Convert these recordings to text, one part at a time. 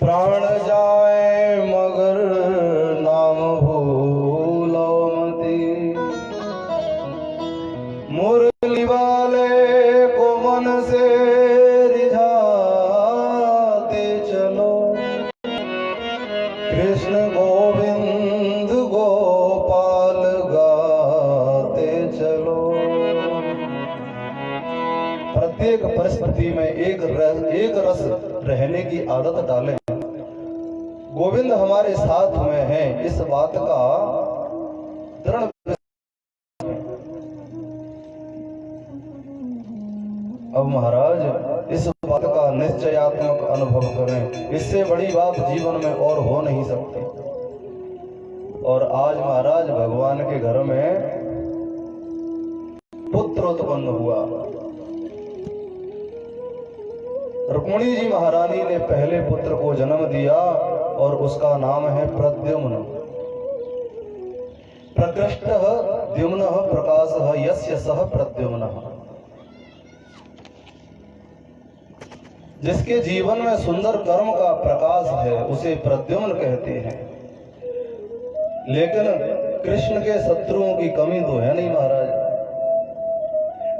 प्राण जाए मगर नाम भूलो मती, मुरली वाले को मन से रिझाते चलो, कृष्ण गोविंद गोपाल गाते चलो। प्रत्येक परिस्थिति में एक रस रहने की आदत डालें। गोविंद हमारे साथ में है, इस बात का दृढ़ अब महाराज इस बात का निश्चयात्मक अनुभव करें, इससे बड़ी बात जीवन में और हो नहीं सकती। और आज महाराज भगवान के घर में पुत्र उत्पन्न हुआ। रुक्मिणी जी महारानी ने पहले पुत्र को जन्म दिया और उसका नाम है प्रद्युम्न। प्रकृष्टः द्युम्नः प्रकाशः यस्य सः प्रद्युम्नः। जिसके जीवन में सुंदर कर्म का प्रकाश है उसे प्रद्युम्न कहते हैं। लेकिन कृष्ण के शत्रुओं की कमी तो है नहीं महाराज।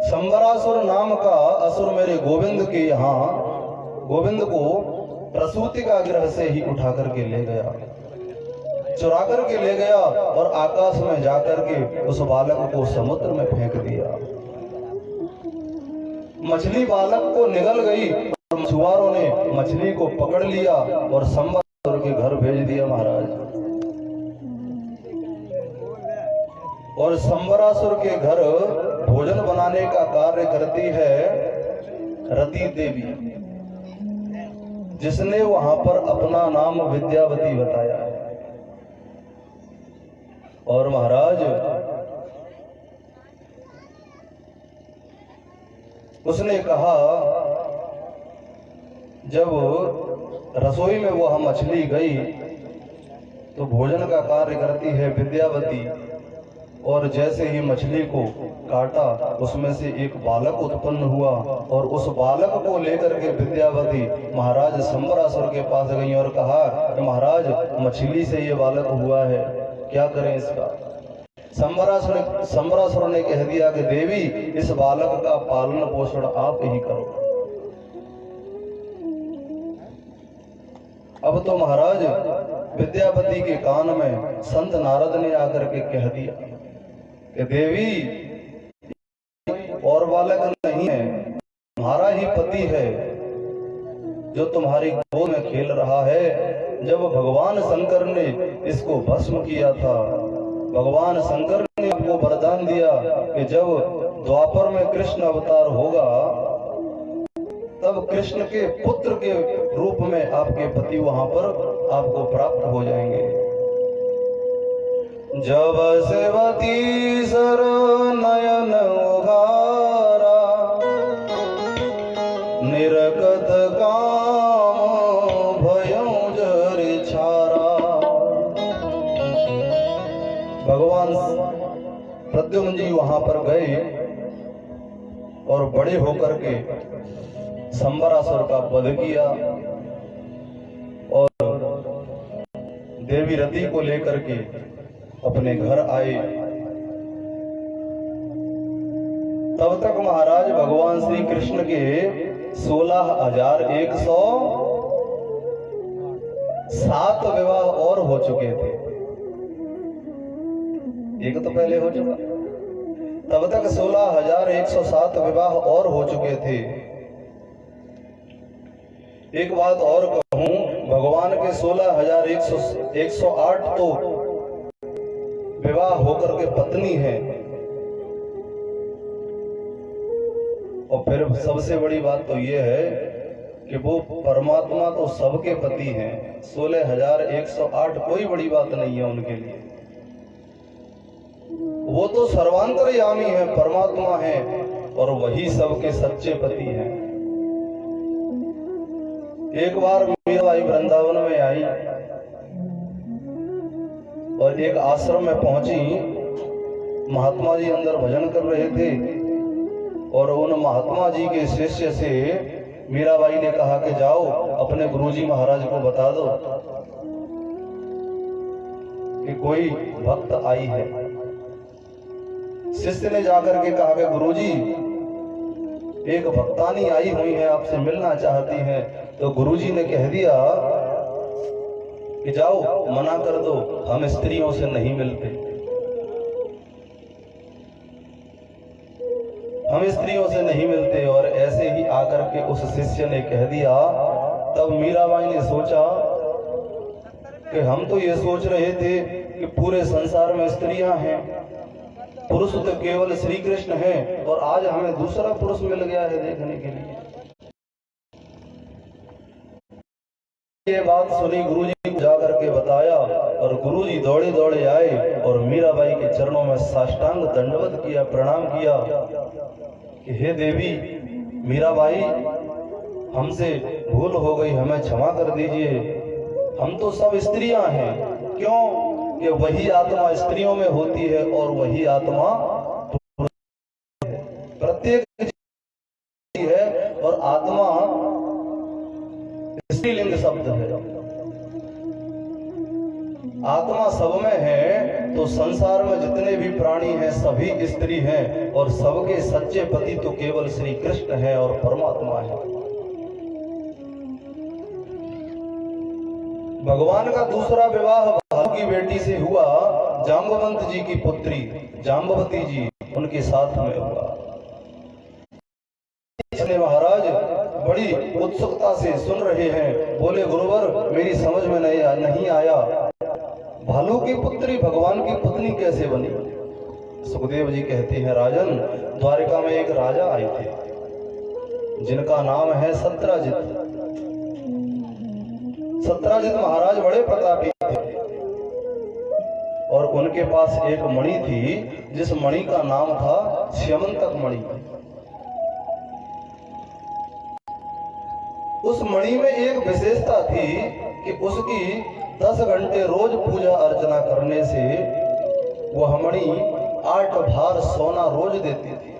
संबरासुर नाम का असुर मेरे गोविंद के यहाँ गोविंद को प्रसूति का ग्रह से ही उठा करके ले गया, चुरा करके ले गया और आकाश में जाकर के उस बालक को समुद्र में फेंक दिया। मछली बालक को निगल गई और मछुआरों ने मछली को पकड़ लिया और संबरासुर के घर भेज दिया महाराज। और संबरासुर के घर भोजन बनाने का कार्य करती है रति देवी, जिसने वहां पर अपना नाम विद्यावती बताया है। और महाराज उसने कहा, जब रसोई में वह मछली गई तो भोजन का कार्य करती है विद्यावती, और जैसे ही मछली को काटा उसमें से एक बालक उत्पन्न हुआ और उस बालक को लेकर के विद्यावती महाराज संबरासुर के पास गई और कहा कि महाराज मछली से ये बालक हुआ है, क्या करें इसका। संबरासुर ने कह दिया कि देवी इस बालक का पालन पोषण आप ही करो। अब तो महाराज विद्यावती के कान में संत नारद ने आकर के कह दिया कि देवी और बालक नहीं है, तुम्हारा ही पति है जो तुम्हारी गोद में खेल रहा है। जब भगवान शंकर ने इसको भस्म किया था, भगवान शंकर ने आपको वरदान दिया कि जब द्वापर में कृष्ण अवतार होगा तब कृष्ण के पुत्र के रूप में आपके पति वहां पर आपको प्राप्त हो जाएंगे। जब सेवती सर नयन उघारा, निरकत काम भयों जर छारा। भगवान प्रद्युम्न जी वहां पर गए और बड़े होकर के संबरासुर का वध किया और देवी रति को लेकर के अपने घर आए। तब तक महाराज भगवान श्री कृष्ण के 16,107 विवाह और हो चुके थे। एक तो पहले हो चुका, तब तक 16,107 विवाह और हो चुके थे। एक बात और कहूं, भगवान के 16,108 तो विवाह होकर के पत्नी है, और फिर सबसे बड़ी बात तो यह है कि वो परमात्मा तो सबके पति हैं। 16,108 कोई बड़ी बात नहीं है उनके लिए। वो तो सर्वांतरयामी है, परमात्मा है, और वही सबके सच्चे पति हैं। एक बार मीराबाई वृंदावन में आई और एक आश्रम में पहुंची। महात्मा जी अंदर भजन कर रहे थे और उन महात्मा जी के शिष्य से मीराबाई ने कहा कि जाओ अपने गुरुजी महाराज को बता दो कि कोई भक्त आई है। शिष्य ने जाकर के कहा कि गुरुजी, एक भक्तानी आई हुई है, आपसे मिलना चाहती है। तो गुरुजी ने कह दिया कि जाओ मना कर दो, हम स्त्रियों से नहीं मिलते, हम स्त्रियों से नहीं मिलते। और ऐसे ही आकर के उस शिष्य ने कह दिया। तब मीराबाई ने सोचा कि हम तो ये सोच रहे थे कि पूरे संसार में स्त्रियां हैं, पुरुष तो केवल श्री कृष्ण हैं, और आज हमें दूसरा पुरुष मिल गया है देखने के लिए। ये बात सुनी, गुरुजी को जाकर के बताया, और गुरुजी दौड़े दौड़े आए और मीराबाई के चरणों में साष्टांग दंडवत किया, प्रणाम किया कि हे देवी मीराबाई, हमसे भूल हो गई, हमें क्षमा कर दीजिए। हम तो सब स्त्रियां हैं। क्यों? कि वही आत्मा स्त्रियों में होती है और वही आत्मा प्रत्येक है, और आत्मा स्त्रीलिंग शब्द है। आत्मा सब में है, तो संसार में जितने भी प्राणी हैं सभी स्त्री हैं, और सबके सच्चे पति तो केवल श्री कृष्ण है और परमात्मा है। भगवान का दूसरा विवाह भालू की बेटी से हुआ, जाम्बवंत जी की पुत्री जाम्बवती जी, उनके साथ में हुआ। इसलिए महाराज बड़ी उत्सुकता से सुन रहे हैं। बोले गुरुवर, मेरी समझ में नहीं आया, भालू की पुत्री भगवान की पत्नी कैसे बनी? सुखदेव जी कहते हैं, राजन, द्वारिका में एक राजा आए थे जिनका नाम है सत्राजित। सत्राजित महाराज बड़े प्रतापी थे, और उनके पास एक मणि थी, जिस मणि का नाम था स्यमंतक मणि। उस मणि में एक विशेषता थी कि उसकी 10 घंटे रोज पूजा अर्चना करने से वह मणि 8 भार सोना रोज देती थी।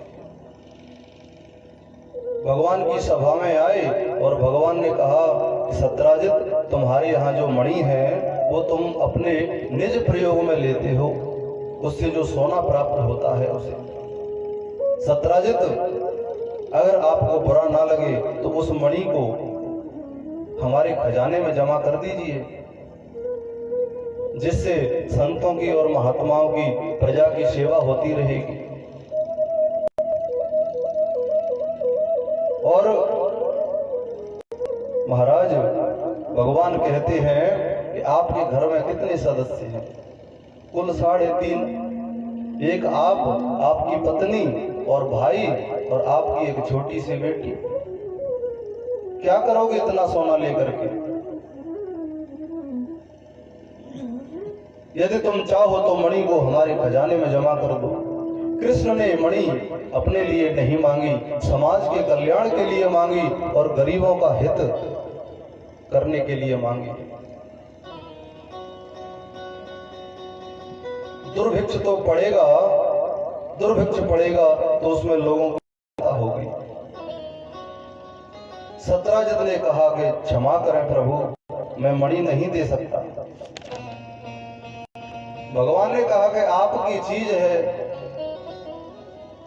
भगवान की सभा में आए और भगवान ने कहा, सत्राजित, तुम्हारे यहाँ जो मणि है वो तुम अपने निज प्रयोग में लेते हो, उससे जो सोना प्राप्त होता है उसे। सत्राजित, अगर आपको बुरा ना लगे तो उस मणि को हमारे खजाने में जमा कर दीजिए, जिससे संतों की और महात्माओं की, प्रजा की सेवा होती रहेगी। और महाराज भगवान कहते हैं कि आपके घर में कितने सदस्य हैं? कुल 3.5। एक आप, आपकी पत्नी और भाई, और आपकी एक छोटी सी बेटी। क्या करोगे इतना सोना लेकर के? यदि तुम चाहो तो मणि को हमारे खजाने में जमा कर दो। कृष्ण ने मणि अपने लिए नहीं मांगी, समाज के कल्याण के लिए मांगी और गरीबों का हित करने के लिए मांगी। दुर्भिक्ष तो पड़ेगा, दुर्भिक्ष पड़ेगा तो उसमें लोगों की होगी। सत्राजित ने कहा कि क्षमा करें प्रभु, मैं मणि नहीं दे सकता। भगवान ने कहा कि आपकी चीज है,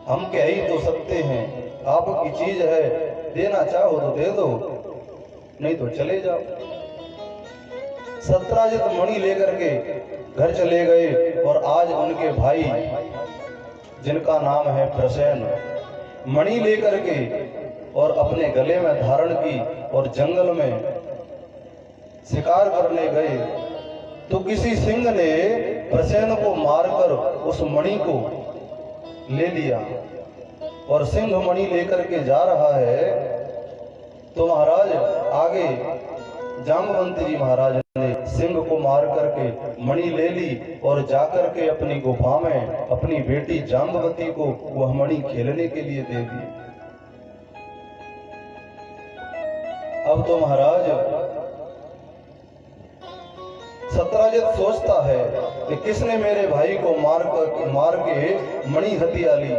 हम कह ही तो सकते हैं, आपकी चीज है, देना चाहो तो दे दो, नहीं तो चले जाओ। सत्राजित मणि लेकर के घर चले गए, और आज उनके भाई, जिनका नाम है प्रसेन, मणि लेकर के और अपने गले में धारण की और जंगल में शिकार करने गए, तो किसी सिंह ने प्रसेन को मारकर उस मणि को ले लिया, और सिंह मणि लेकर के जा रहा है। तो महाराज आगे जाम्बवंत जी महाराज ने सिंह को मार करके मणि ले ली, और जाकर के अपनी गुफा में अपनी बेटी जाम्बवती को वह मणि खेलने के लिए दे दी। अब तो महाराज सत्राजित सोचता है कि किसने मेरे भाई को मार के मणि हथिया ली,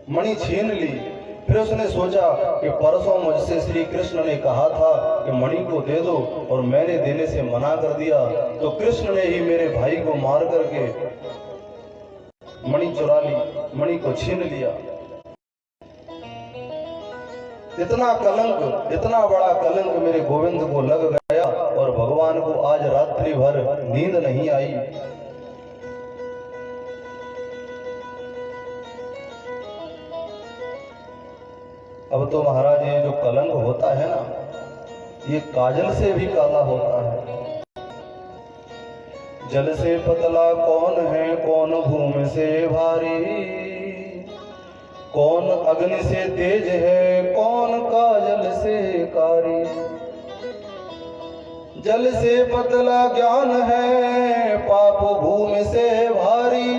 मणि छीन ली, फिर उसने सोचा कि परसों मुझसे श्री कृष्ण ने कहा था कि मणि को दे दो और मैंने देने से मना कर दिया, तो कृष्ण ने ही मेरे भाई को मार करके मणि चुरा ली, मणि को छीन लिया। इतना कलंक, इतना बड़ा कलंक मेरे गोविंद को लग गया और भगवान को आज रात्रि भर नींद नहीं आई। अब तो महाराज ये जो कलंक होता है ना, ये काजल से भी काला होता है। जल से पतला कौन है, कौन भूमि से भारी, कौन अग्नि से तेज है, कौन काजल से कारी। जल से पतला ज्ञान है, पाप भूमि से भारी,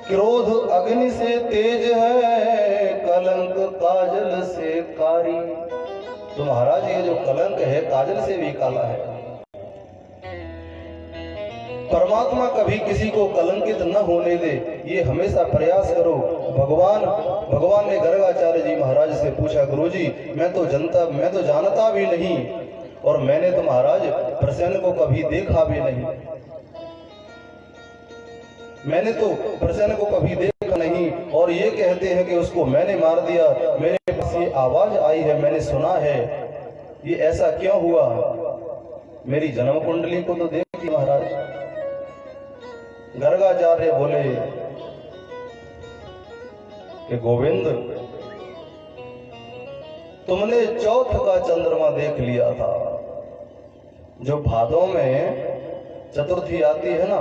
क्रोध अग्नि से तेज है, कलंक काजल से कारी। तो महाराज ये जो कलंक है काजल से भी काला है। परमात्मा कभी किसी को कलंकित न होने दे, ये हमेशा प्रयास करो। भगवान ने गर्गाचार्य जी महाराज से पूछा, गुरुजी मैं तो जानता भी नहीं और मैंने तो महाराज प्रसन्न को कभी देखा भी नहीं, मैंने तो प्रसन्न को कभी देखा नहीं, और ये कहते हैं कि उसको मैंने मार दिया। मेरे पास ये आवाज आई है, मैंने सुना है, ये ऐसा क्यों हुआ? मेरी जन्म कुंडली को तो देखिए महाराज। गर्गाचार्य बोले कि गोविंद तुमने चौथ का चंद्रमा देख लिया था, जो भादों में चतुर्थी आती है ना,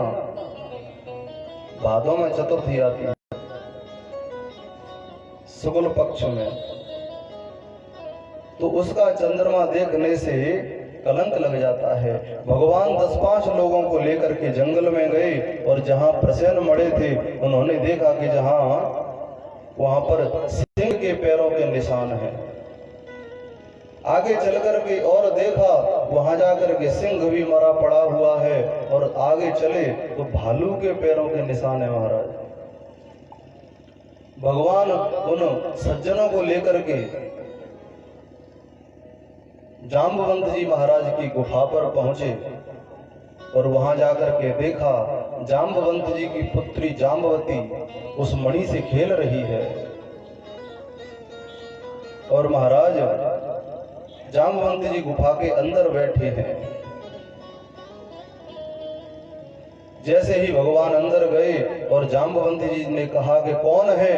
भादों में चतुर्थी आती है शुक्ल पक्ष में, तो उसका चंद्रमा देखने से कलंक लग जाता है। भगवान 10-5 लोगों को लेकर के जंगल में गए और जहां प्रसन्न मड़े थे उन्होंने देखा कि वहां पर सिंह के पैरों के निशान हैं। आगे चल करके और देखा, वहां जाकर के सिंह भी मरा पड़ा हुआ है, और आगे चले तो भालू के पैरों के निशान है महाराज। भगवान उन सज्जनों को लेकर के जाम्बवंत जी महाराज की गुफा पर पहुंचे और वहां जाकर के देखा जाम्बवंत जी की पुत्री जाम्बवती उस मणि से खेल रही है, और महाराज जाम्बवंत जी गुफा के अंदर बैठे हैं। जैसे ही भगवान अंदर गए और जाम्बवंत जी ने कहा कि कौन है,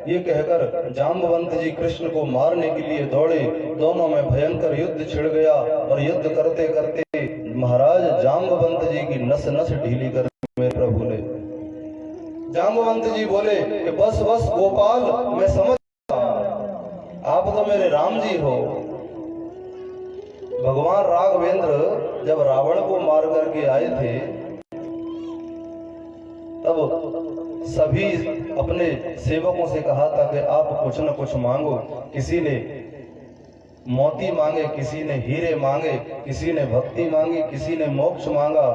ये कहकर जाम्बवंत जी कृष्ण को मारने के लिए दौड़े। दोनों में भयंकर युद्ध छिड़ गया और युद्ध करते करते महाराज जाम्बवंत जी की नस नस ढीली कर मेरे प्रभु ने। जाम्बवंत जी बोले कि बस बस गोपाल, मैं समझ आप तो मेरे राम जी हो। भगवान राघवेंद्र जब रावण को मार करके आए थे तब सभी अपने सेवकों से कहा था कि आप कुछ न कुछ मांगो। किसी ने मोती मांगे, किसी ने हीरे मांगे, किसी ने भक्ति मांगी, किसी ने मोक्ष मांगा।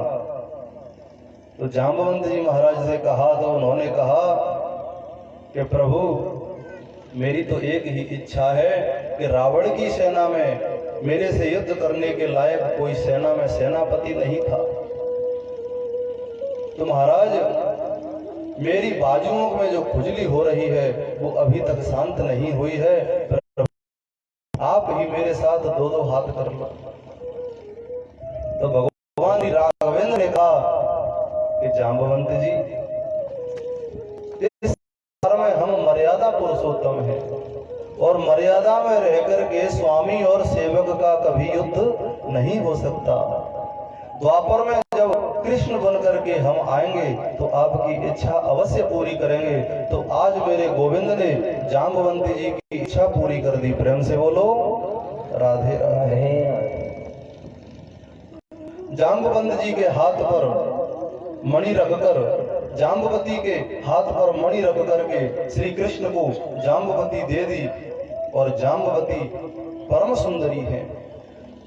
तो जाम्बवंत जी महाराज से कहा तो उन्होंने कहा कि प्रभु मेरी तो एक ही इच्छा है कि रावण की सेना में मेरे से युद्ध करने के लायक कोई सेना में सेनापति नहीं था। तो महाराज मेरी बाजुओं में जो खुजली हो रही है वो अभी तक शांत नहीं हुई है, आप ही मेरे साथ 2-2 हाथ कर लो। तो भगवान राघवेंद्र ने कहा कि जाम्बवंत जी इस संसार में हम मर्यादा पुरुषोत्तम हैं और मर्यादा में रहकर के स्वामी और सेवक का कभी युद्ध नहीं हो सकता। द्वापर में जब कृष्ण बनकर के हम आएंगे तो आपकी इच्छा अवश्य पूरी करेंगे। तो आज मेरे गोविंद ने जाम्बवंत जी की इच्छा पूरी कर दी। प्रेम से बोलो राधे राधे। जाम्बवंत जी के हाथ पर मणि रखकर, जाम्बवती के हाथ पर मणि रख करके श्री कृष्ण को जाम्बवती दे दी, और जाम्बवती परम सुंदरी है।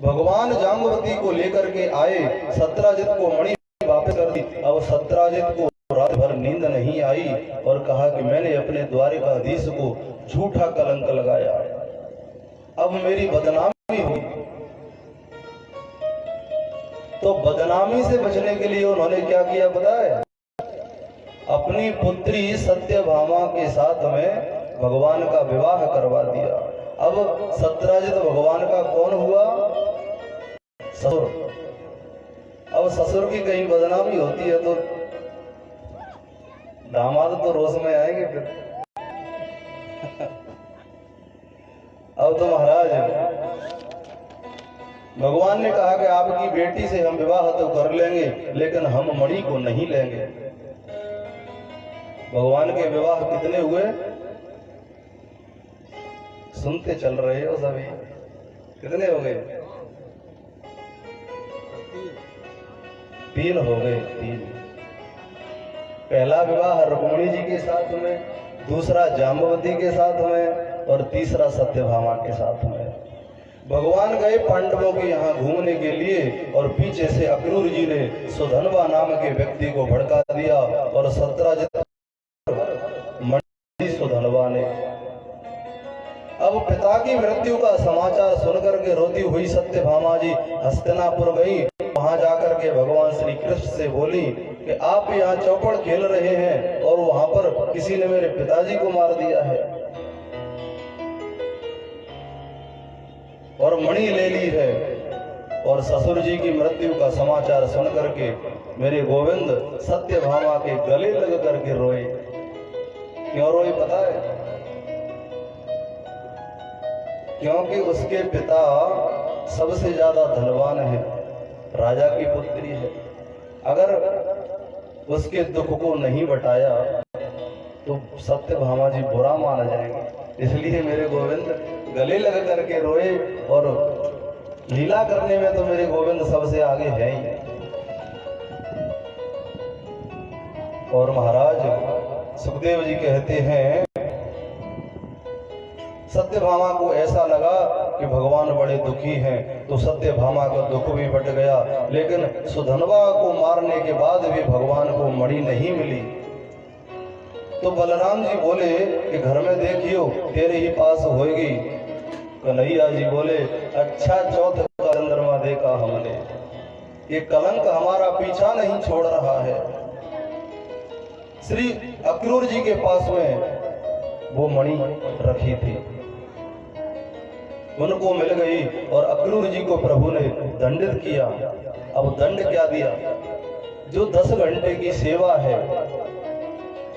भगवान जाम्बवती को लेकर के आए, सत्राजित को मणि वापस कर दी। अब सत्राजित को रात भर नींद नहीं आई और कहा कि मैंने अपने द्वारिकाधीश को झूठा कलंक लगाया, अब मेरी बदनामी हुई। तो बदनामी से बचने के लिए उन्होंने क्या किया पता है? अपनी पुत्री सत्यभामा के साथ में भगवान का विवाह करवा दिया। अब सत्यराजित भगवान का कौन हुआ? ससुर। अब ससुर की कहीं बदनामी होती है तो दामाद तो रोष में आएंगे फिर। अब तो महाराज भगवान ने कहा कि आपकी बेटी से हम विवाह तो कर लेंगे, लेकिन हम मणि को नहीं लेंगे। भगवान के विवाह कितने हुए? सुनते चल रहे हो सभी? कितने हो गए? 3 हो गए, 3। पहला विवाह रुक्मिणी जी के साथ में, दूसरा जाम्बवती के साथ में, और तीसरा सत्यभामा के साथ में। भगवान गए पांडवों के यहाँ घूमने के लिए, और पीछे से अक्रूर जी ने सुधनवा नाम के व्यक्ति को भड़का दिया, और सत्यराजित मणि सुधनवा ने। अब पिता की मृत्यु का समाचार सुनकर के रोती हुई सत्यभामा जी हस्तिनापुर गई। वहां जाकर के भगवान श्री कृष्ण से बोली कि आप यहाँ चौपड़ खेल रहे हैं और वहां पर किसी ने मेरे पिताजी को मार दिया है और मणि ले ली है, और ससुर जी की मृत्यु का समाचार सुनकर के मेरे गोविंद सत्यभामा के गले लग करके रोए। क्यों रोए पता है? क्योंकि उसके पिता सबसे ज्यादा धनवान है, राजा की पुत्री है। अगर उसके दुख को नहीं बटाया तो सत्यभामा जी बुरा माना जाएंगे। इसलिए मेरे गोविंद गले लग करके रोए, और लीला करने में तो मेरे गोविंद सबसे आगे है ही। और महाराज सुखदेव जी कहते हैं सत्यभामा को ऐसा लगा कि भगवान बड़े दुखी हैं, तो सत्यभामा का दुख भी बट गया। लेकिन सुधनवा को मारने के बाद भी भगवान को मणि नहीं मिली। तो बलराम जी बोले कि घर में देखियो तेरे ही पास होगी। कन्हैया जी बोले अच्छा चौथ का चंद्रमा देखा हमने, ये कलंक हमारा पीछा नहीं छोड़ रहा है। श्री अक्रूर जी के पास में वो मणि रखी थी, उनको मिल गई और अक्रूर जी को प्रभु ने दंडित किया। अब दंड क्या दिया? जो 10 घंटे की सेवा है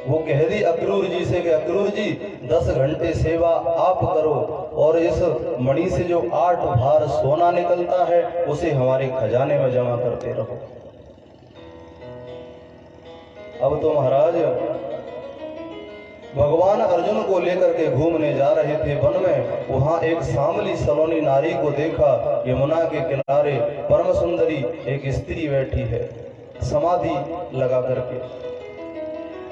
वो कह दी अक्रूर जी से कि अक्रूर जी 10 घंटे सेवा आप करो, और इस मणि से जो 8 भार सोना निकलता है उसे हमारे खजाने में जमा करते रहो। अब तो महाराज भगवान अर्जुन को लेकर के घूमने जा रहे थे वन में। वहां एक सांवली सलोनी नारी को देखा। यमुना के किनारे परम सुंदरी एक स्त्री बैठी है समाधि लगा करके।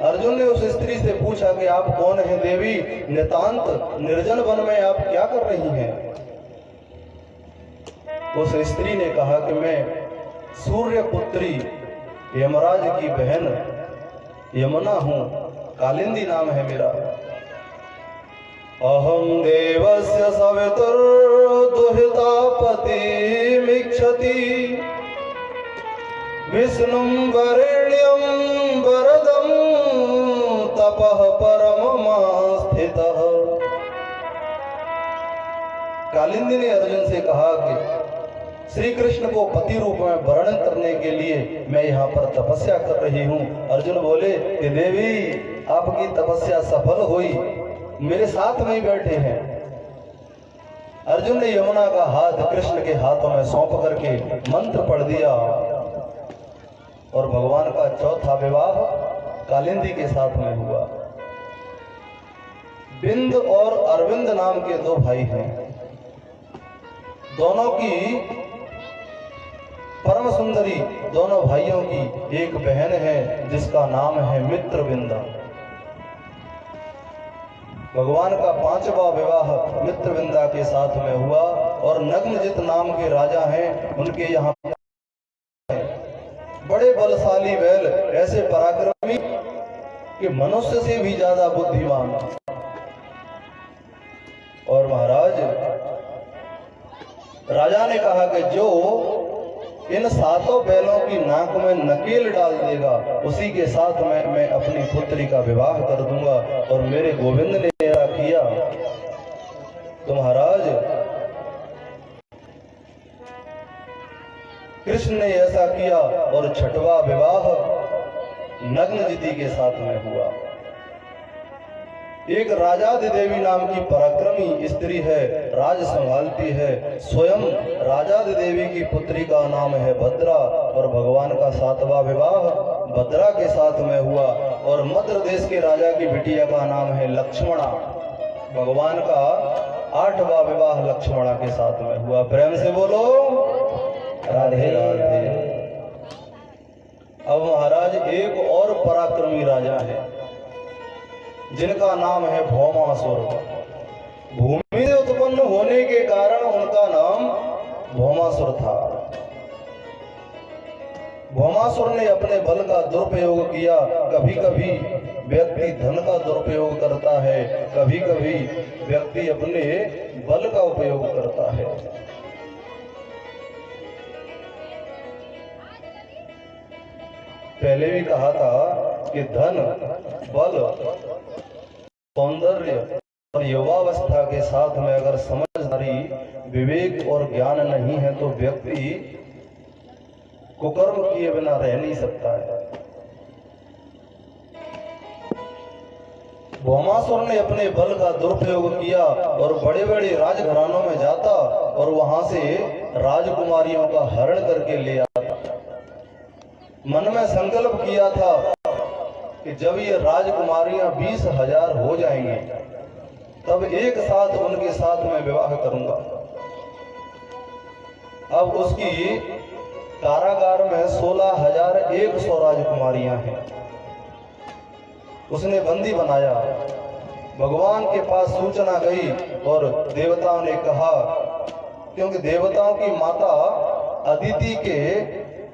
अर्जुन ने उस स्त्री से पूछा कि आप कौन हैं देवी? नितांत निर्जन वन में आप क्या कर रही हैं? उस स्त्री ने कहा कि मैं सूर्य पुत्री यमराज की बहन यमुना हूं, कालिंदी नाम है मेरा। अहं देवस्य सवितुर्दुहिता पतिमिच्छति, विष्णुं वरेण्यं वरदं तपः परममास्थितः। कालिंदी ने अर्जुन से कहा कि श्री कृष्ण को पति रूप में वर्ण करने के लिए मैं यहाँ पर तपस्या कर रही हूँ। अर्जुन बोले कि देवी आपकी तपस्या सफल हुई, मेरे साथ में ही बैठे हैं। अर्जुन ने यमुना का हाथ कृष्ण के हाथों में सौंप करके मंत्र पढ़ दिया, और भगवान का चौथा विवाह कालिंदी के साथ में हुआ। बिंद और अरविंद नाम के 2 भाई हैं, दोनों की परम सुंदरी, दोनों भाइयों की एक बहन है जिसका नाम है मित्रविंदा। भगवान का 5वां विवाह मित्रविंदा के साथ में हुआ, और नग्नजित नाम के राजा हैं, उनके यहाँ बड़े बलशाली बैल, ऐसे पराक्रमी कि मनुष्य से भी ज्यादा बुद्धिमान। राजा ने कहा कि जो इन 7 बैलों की नाक में नकेल डाल देगा उसी के साथ मैं अपनी पुत्री का विवाह कर दूंगा। और मेरे गोविंद ने ऐसा किया। तो महाराज कृष्ण ने ऐसा किया और 6वां विवाह नग्नजिति के साथ में हुआ। एक राजाधिदेवी नाम की पराक्रमी स्त्री है, राज संभालती है। स्वयं राजाधिदेवी की पुत्री का नाम है भद्रा और भगवान का 7वां विवाह भद्रा के साथ में हुआ। और मद्र देश के राजा की बिटिया का नाम है लक्ष्मणा। भगवान का 8वां विवाह लक्ष्मणा के साथ में हुआ। प्रेम से बोलो राधे राधे। अब महाराज एक और पराक्रमी राजा है जिनका नाम है भौमासुर। भूमि से उत्पन्न होने के कारण उनका नाम भौमासुर था। भौमासुर ने अपने बल का दुरुपयोग किया। कभी कभी व्यक्ति धन का दुरुपयोग करता है, कभी कभी व्यक्ति अपने बल का उपयोग करता है। पहले भी कहा था कि धन, बल, सौंदर्य और युवावस्था के साथ में अगर समझदारी, विवेक और ज्ञान नहीं है तो व्यक्ति कुकर्म किए बिना रह नहीं सकता है। भौमासुर ने अपने बल का दुरुपयोग किया और बड़े बड़े राजघरानों में जाता और वहां से राजकुमारियों का हरण करके ले आता। मन में संकल्प किया था कि जब ये राजकुमारियां 20,000 हो जाएंगी तब एक साथ उनके साथ में विवाह करूंगा। अब उसकी कारागार में 16,100 राजकुमारियां हैं। उसने बंदी बनाया। भगवान के पास सूचना गई और देवताओं ने कहा, क्योंकि देवताओं की माता अदिति के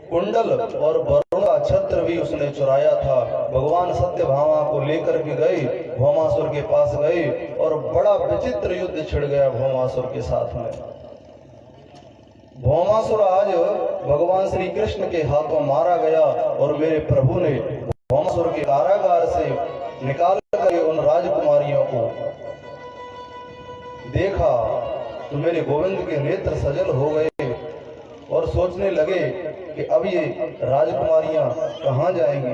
कुंडल और वरुण का छत्र भी उसने चुराया था। भगवान सत्यभामा को लेकर के गए, भौमासुर के पास गए और बड़ा विचित्र युद्ध छिड़ गया भौमासुर के साथ में। भौमासुर आज भगवान श्री कृष्ण के हाथों मारा गया और मेरे प्रभु ने भौमासुर के कारागार से निकाल कर उन राजकुमारियों को देखा तो मेरे गोविंद के नेत्र सजल हो गए और सोचने लगे कि अब ये राजकुमारियां कहां जाएंगी,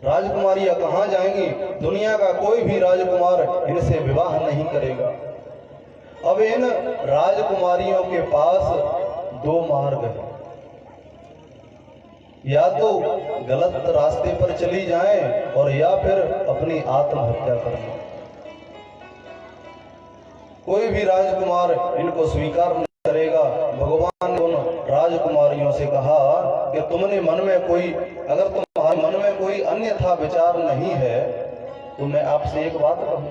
राजकुमारियां कहां जाएंगी। दुनिया का कोई भी राजकुमार इनसे विवाह नहीं करेगा। अब इन राजकुमारियों के पास 2 मार्ग हैं, या तो गलत रास्ते पर चली जाएं और या फिर अपनी आत्महत्या करें। कोई भी राजकुमार इनको स्वीकार नहीं करेगा। भगवान ने उन राजकुमारियों से कहा कि तुमने मन में कोई, अगर तुम्हारे मन में कोई अन्यथा विचार नहीं है तो मैं आपसे एक बात कहूं,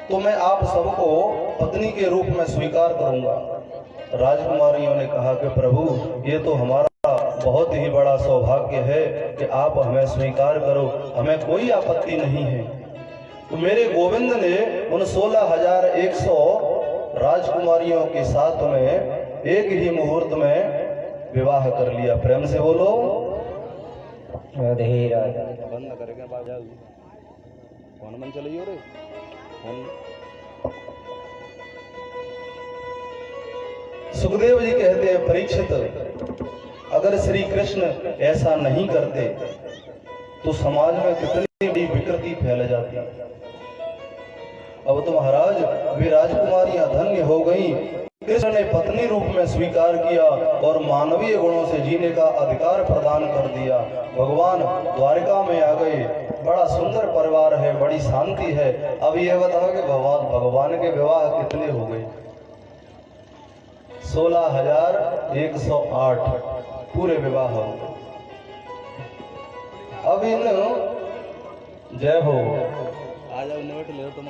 तो मैं आप सबको पत्नी के रूप में स्वीकार करूंगा। राजकुमारियों ने कहा कि प्रभु ये तो हमारा बहुत ही बड़ा सौभाग्य है कि आप हमें स्वीकार करो, हमें कोई आपत्ति नहीं है। तो मेरे गोविंद ने उन 16,100 राजकुमारियों के साथ में एक ही मुहूर्त में विवाह कर लिया। प्रेम से बोलो राधे राधे। बंद करेंगे बाजा कौन मन चलिए रे सुखदेव जी कहते हैं, परीक्षित अगर श्री कृष्ण ऐसा नहीं करते तो समाज में कितनी बड़ी विकृति फैल जाती। अब तो महाराज वे राजकुमारियां धन्य हो गई। कृष्ण ने पत्नी रूप में स्वीकार किया और मानवीय गुणों से जीने का अधिकार प्रदान कर दिया। भगवान द्वारिका में आ गए। बड़ा सुंदर परिवार है, बड़ी शांति है। अब ये बताओ कि भगवान के विवाह कितने हो गए? 16,108 पूरे विवाह हो। अब इन जय हो आ जाओ इन्वेट ले तुम।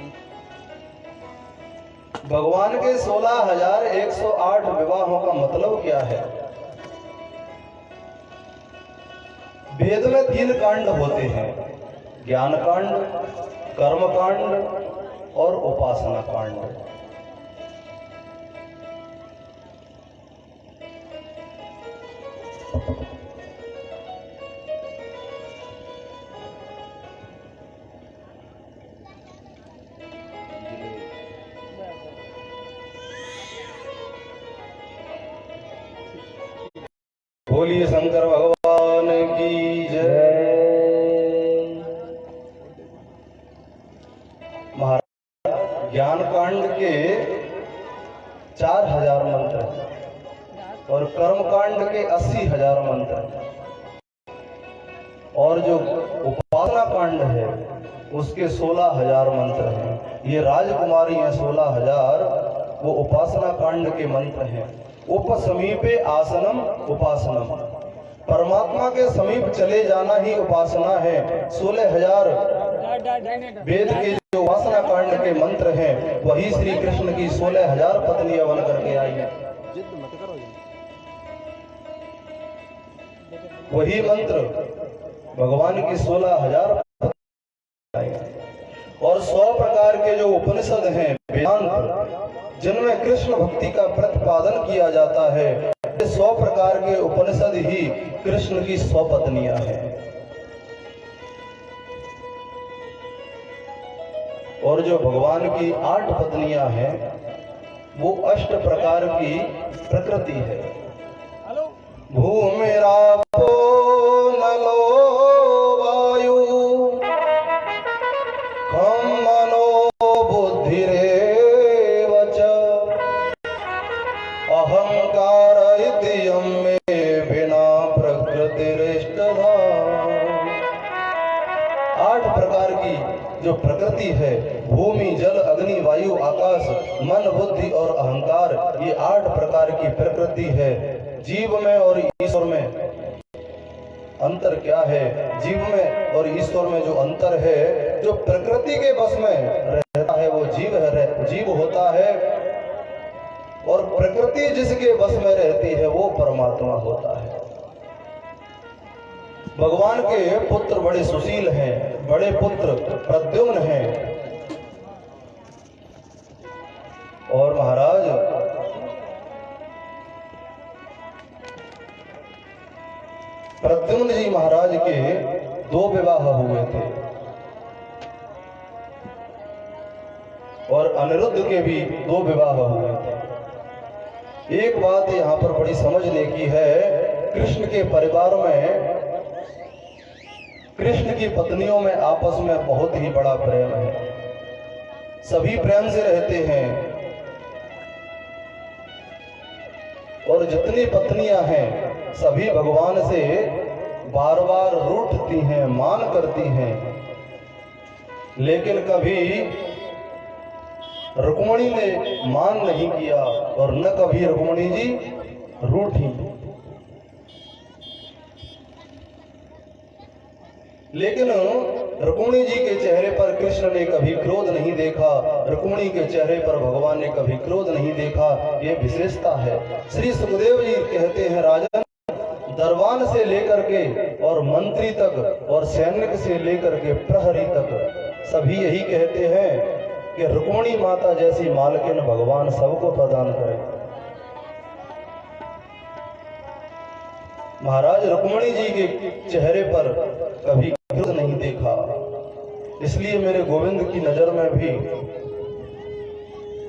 भगवान के 16,108 विवाहों का मतलब क्या है? वेद में 3 कांड होते हैं, ज्ञान कांड, कर्म कांड और उपासना कांड। बोलिए शंकर भगवान की जय। महाराज ज्ञान कांड के 4000 मंत्र और कर्म कांड के 80,000 मंत्र और जो उपासना कांड है उसके 16,000 मंत्र हैं। ये राजकुमारी हैं 16,000, वो उपासना कांड के मंत्र हैं। उपसमीपे आसनम उपासनम, परमात्मा के समीप चले जाना ही उपासना है। 16,000 वेद के जो उपासना कांड के मंत्र हैं वही श्री कृष्ण की 16,000 पत्नियां बन करके आई हैं। वही मंत्र भगवान की 16,000 और 100 प्रकार के जो उपनिषद हैं वेदांत, जिनमें कृष्ण भक्ति का प्रतिपादन किया जाता है, 100 प्रकार के उपनिषद ही कृष्ण की 100 पत्नियां हैं। और जो भगवान की 8 पत्नियां हैं वो 8 प्रकार की प्रकृति है। भूमिरापो नलो वायु खम मनो बुद्धिरेव च अहंकार इति यम्मे बिना प्रकृतिरिष्टधा। 8 प्रकार की जो प्रकृति है, भूमि, जल, अग्नि, वायु, आकाश, मन, बुद्धि और अहंकार, ये 8 प्रकार की प्रकृति है। जीव में और ईश्वर में अंतर क्या है? जीव में और ईश्वर में जो अंतर है, जो प्रकृति के बस में रहता है वो जीव होता है, और प्रकृति जिसके बस में रहती है वो परमात्मा होता है। भगवान के पुत्र बड़े सुशील हैं, बड़े पुत्र प्रद्युम्न हैं। और महाराज प्रद्युम्न जी महाराज के 2 विवाह हुए थे और अनिरुद्ध के भी 2 विवाह हुए थे। एक बात यहाँ पर बड़ी समझने की है, कृष्ण के परिवार में कृष्ण की पत्नियों में आपस में बहुत ही बड़ा प्रेम है, सभी प्रेम से रहते हैं। और जितनी पत्नियां हैं सभी भगवान से बार बार रूठती हैं, मान करती हैं, लेकिन कभी रुक्मिणी ने मान नहीं किया और न कभी रुक्मिणी जी रूठी। लेकिन रुक्मिणी जी के चेहरे पर कृष्ण ने कभी क्रोध नहीं देखा, रुक्मिणी के चेहरे पर भगवान ने कभी क्रोध नहीं देखा। ये विशेषता है। श्री सुखदेव जी कहते हैं, राजन, दरबान से लेकर के और मंत्री तक और सैनिक से लेकर के प्रहरी तक सभी यही कहते हैं कि रुक्मिणी माता जैसी मालकिन भगवान सबको प्रदान करे। महाराज रुक्मिणी जी के चेहरे पर कभी क्रोध नहीं देखा, इसलिए मेरे गोविंद की नजर में भी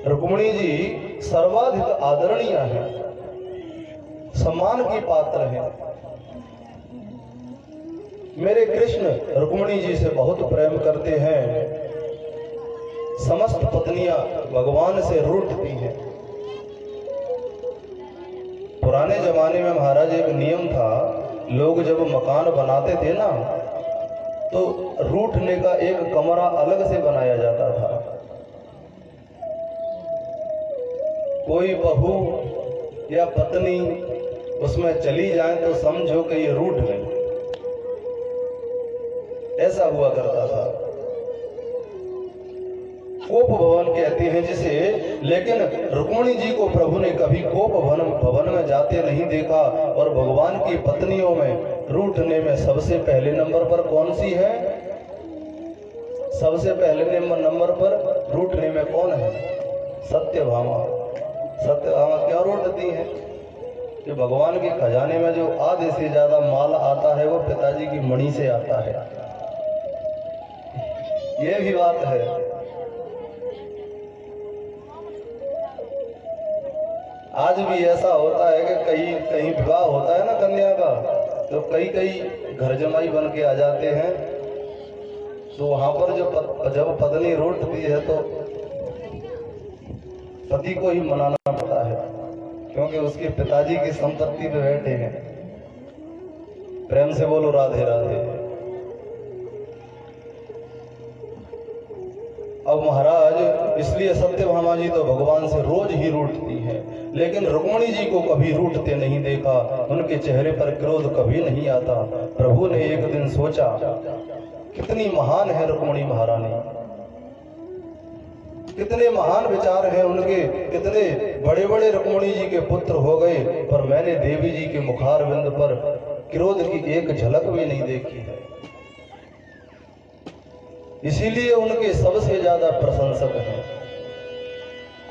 रुक्मिणी जी सर्वाधिक आदरणीय है, सम्मान की पात्र है। मेरे कृष्ण रुक्मिणी जी से बहुत प्रेम करते हैं। समस्त पत्नियां भगवान से रूठती हैं। पुराने जमाने में महाराज एक नियम था, लोग जब मकान बनाते थे ना तो रूठने का एक कमरा अलग से बनाया जाता था। कोई बहू या पत्नी उसमें चली जाए तो समझो कि ये रूठ गई, ऐसा हुआ करता था। कोप भवन कहते हैं जिसे, लेकिन रुक्मिणी जी को प्रभु ने कभी कोप भवन में जाते नहीं देखा। और भगवान की पत्नियों में रूठने में सबसे पहले नंबर पर कौन सी है? सबसे पहले नंबर पर रूठने में कौन है? सत्यभामा। सत्यभामा क्यों रूठती है? कि भगवान के खजाने में जो आधे से ज्यादा माल आता है वो पिताजी की मणि से आता है। ये भी बात है। आज भी ऐसा होता है कि कहीं कहीं विवाह होता है ना कन्या का, तो कई कई घर जमाई बन के आ जाते हैं, तो वहां पर जब पत्नी रूठती है तो पति को ही मनाना पड़ता है, क्योंकि उसके पिताजी की संपत्ति पे बैठे हैं। प्रेम से बोलो राधे राधे। अब महाराज इसलिए सत्यभामा जी तो भगवान से रोज ही रूठती हैं, लेकिन रुक्मिणी जी को कभी रूठते नहीं देखा, उनके चेहरे पर क्रोध कभी नहीं आता। प्रभु ने एक दिन सोचा, कितनी महान है रुक्मिणी महारानी, कितने महान विचार हैं उनके, कितने बड़े बड़े रुक्मिणी जी के पुत्र हो गए, पर मैंने देवी जी के मुखारविंद पर क्रोध की एक झलक भी नहीं देखी है। इसीलिए उनके सबसे ज्यादा प्रशंसक हैं।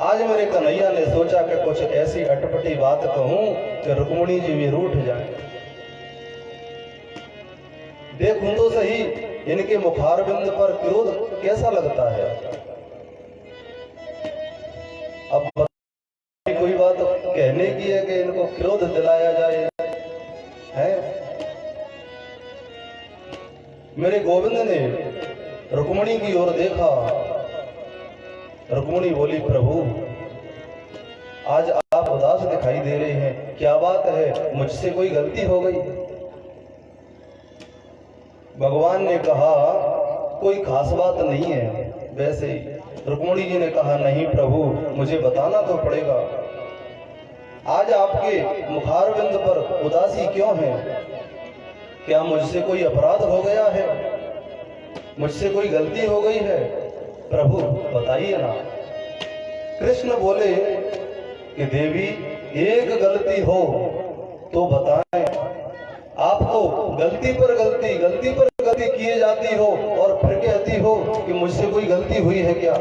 आज मेरे कन्हैया ने सोचा कि कुछ ऐसी अटपटी बात कहूं कि रुक्मिणी जी भी रूठ जाएं। देखूं तो सही इनके मुखारविंद पर क्रोध कैसा लगता है। अब कोई बात कहने की है कि इनको क्रोध दिलाया जाए है? मेरे गोविंद ने रुक्मिणी की ओर देखा। रुक्मिणी बोली, प्रभु आज आप उदास दिखाई दे रहे हैं, क्या बात है? मुझसे कोई गलती हो गई? भगवान ने कहा, कोई खास बात नहीं है, वैसे ही। रुक्मिणी जी ने कहा, नहीं प्रभु, मुझे बताना तो पड़ेगा। आज आपके मुखारविंद पर उदासी क्यों है? क्या मुझसे कोई अपराध हो गया है? मुझसे कोई गलती हो गई है? प्रभु बताइए ना। कृष्ण बोले कि देवी, एक गलती हो तो बताएं। आप तो गलती पर गलती किए जाती हो और फिर कहती हो कि मुझसे कोई गलती हुई है क्या?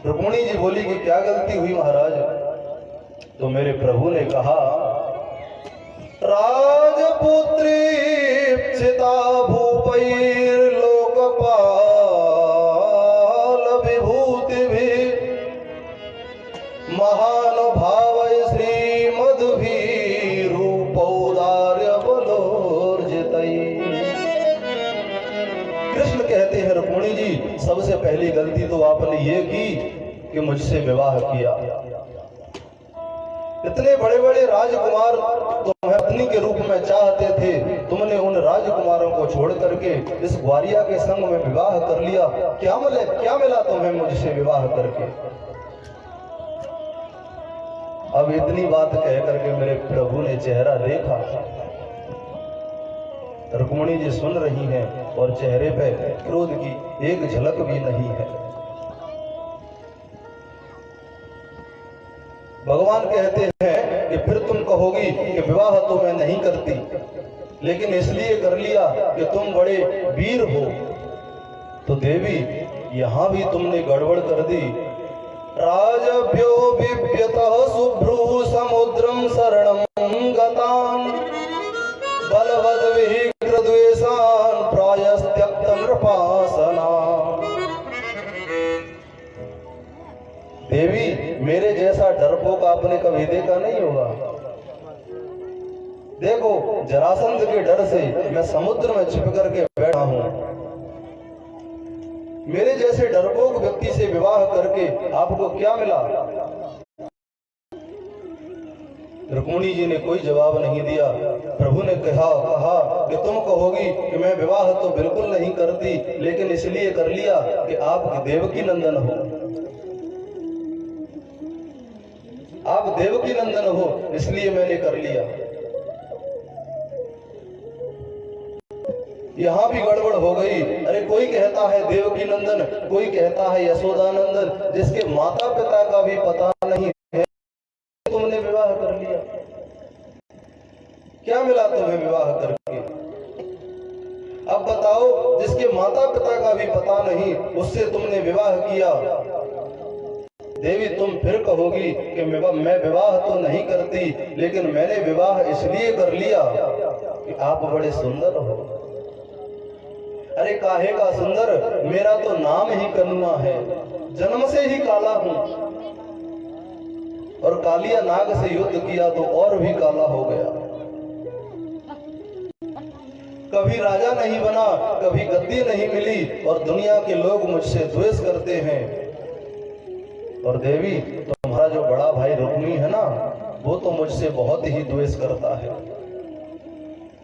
रुक्मिणी जी बोली कि क्या गलती हुई महाराज? तो मेरे प्रभु ने कहा, राजपुत्री चिता भूपैर लोकपाल विभूति भी महानुभाव श्रीमद्भी रूपौदार्य बलोर्जितई। कृष्ण कहते हैं, रुक्मिणी जी, सबसे पहली गलती तो आपने ये की कि मुझसे विवाह किया। इतने बड़े बड़े राजकुमार तुम्हें पत्नी के रूप में चाहते थे, तुमने उन राजकुमारों को छोड़ करके इस ग्वारिया के संग में विवाह कर लिया। क्या मिला तुम्हें मुझसे विवाह करके? अब इतनी बात कह करके मेरे प्रभु ने चेहरा देखा। रुक्मिणी जी सुन रही हैं और चेहरे पे क्रोध की एक झलक भी नहीं है। भगवान कहते हैं कि फिर तुम कहोगी कि विवाह तो मैं नहीं करती, लेकिन इसलिए कर लिया कि तुम बड़े वीर हो। तो देवी, यहां भी तुमने गड़बड़ कर दी। राजभ्यो बिभ्यतः शुभ्रू समुद्रम शरणं गतान् बलवद्विग्रद्वेषान् प्रायस्त्यक्तं नृपासना। देवी, मेरे जैसा डरपोक आपने कभी देखा नहीं होगा। देखो, जरासंध के डर से मैं समुद्र में छिप करके बैठा हूं। मेरे जैसे डरपोक व्यक्ति से विवाह करके आपको क्या मिला? रुक्मिणी जी ने कोई जवाब नहीं दिया। प्रभु ने कहा कि तुम कहोगी कि मैं विवाह तो बिल्कुल नहीं करती, लेकिन इसलिए कर लिया कि आप देवकी नंदन हो। आप देवकी नंदन हो, इसलिए मैंने कर लिया। यहां भी गड़बड़ हो गई। अरे कोई कहता है देवकी नंदन, कोई कहता है यशोदानंदन, जिसके माता पिता का भी पता नहीं है, तुमने विवाह कर लिया। क्या मिला तुम्हें विवाह करके? अब बताओ, जिसके माता पिता का भी पता नहीं उससे तुमने विवाह किया। देवी तुम फिर कहोगी कि मैं विवाह तो नहीं करती, लेकिन मैंने विवाह इसलिए कर लिया कि आप बड़े सुंदर हो। अरे काहे का सुंदर, मेरा तो नाम ही कनुआ है, जन्म से ही काला हूं, और कालिया नाग से युद्ध किया तो और भी काला हो गया। कभी राजा नहीं बना, कभी गद्दी नहीं मिली, और दुनिया के लोग मुझसे द्वेष करते हैं। और देवी तुम्हारा जो बड़ा भाई रुक्मी है ना, वो तो मुझसे बहुत ही द्वेष करता है।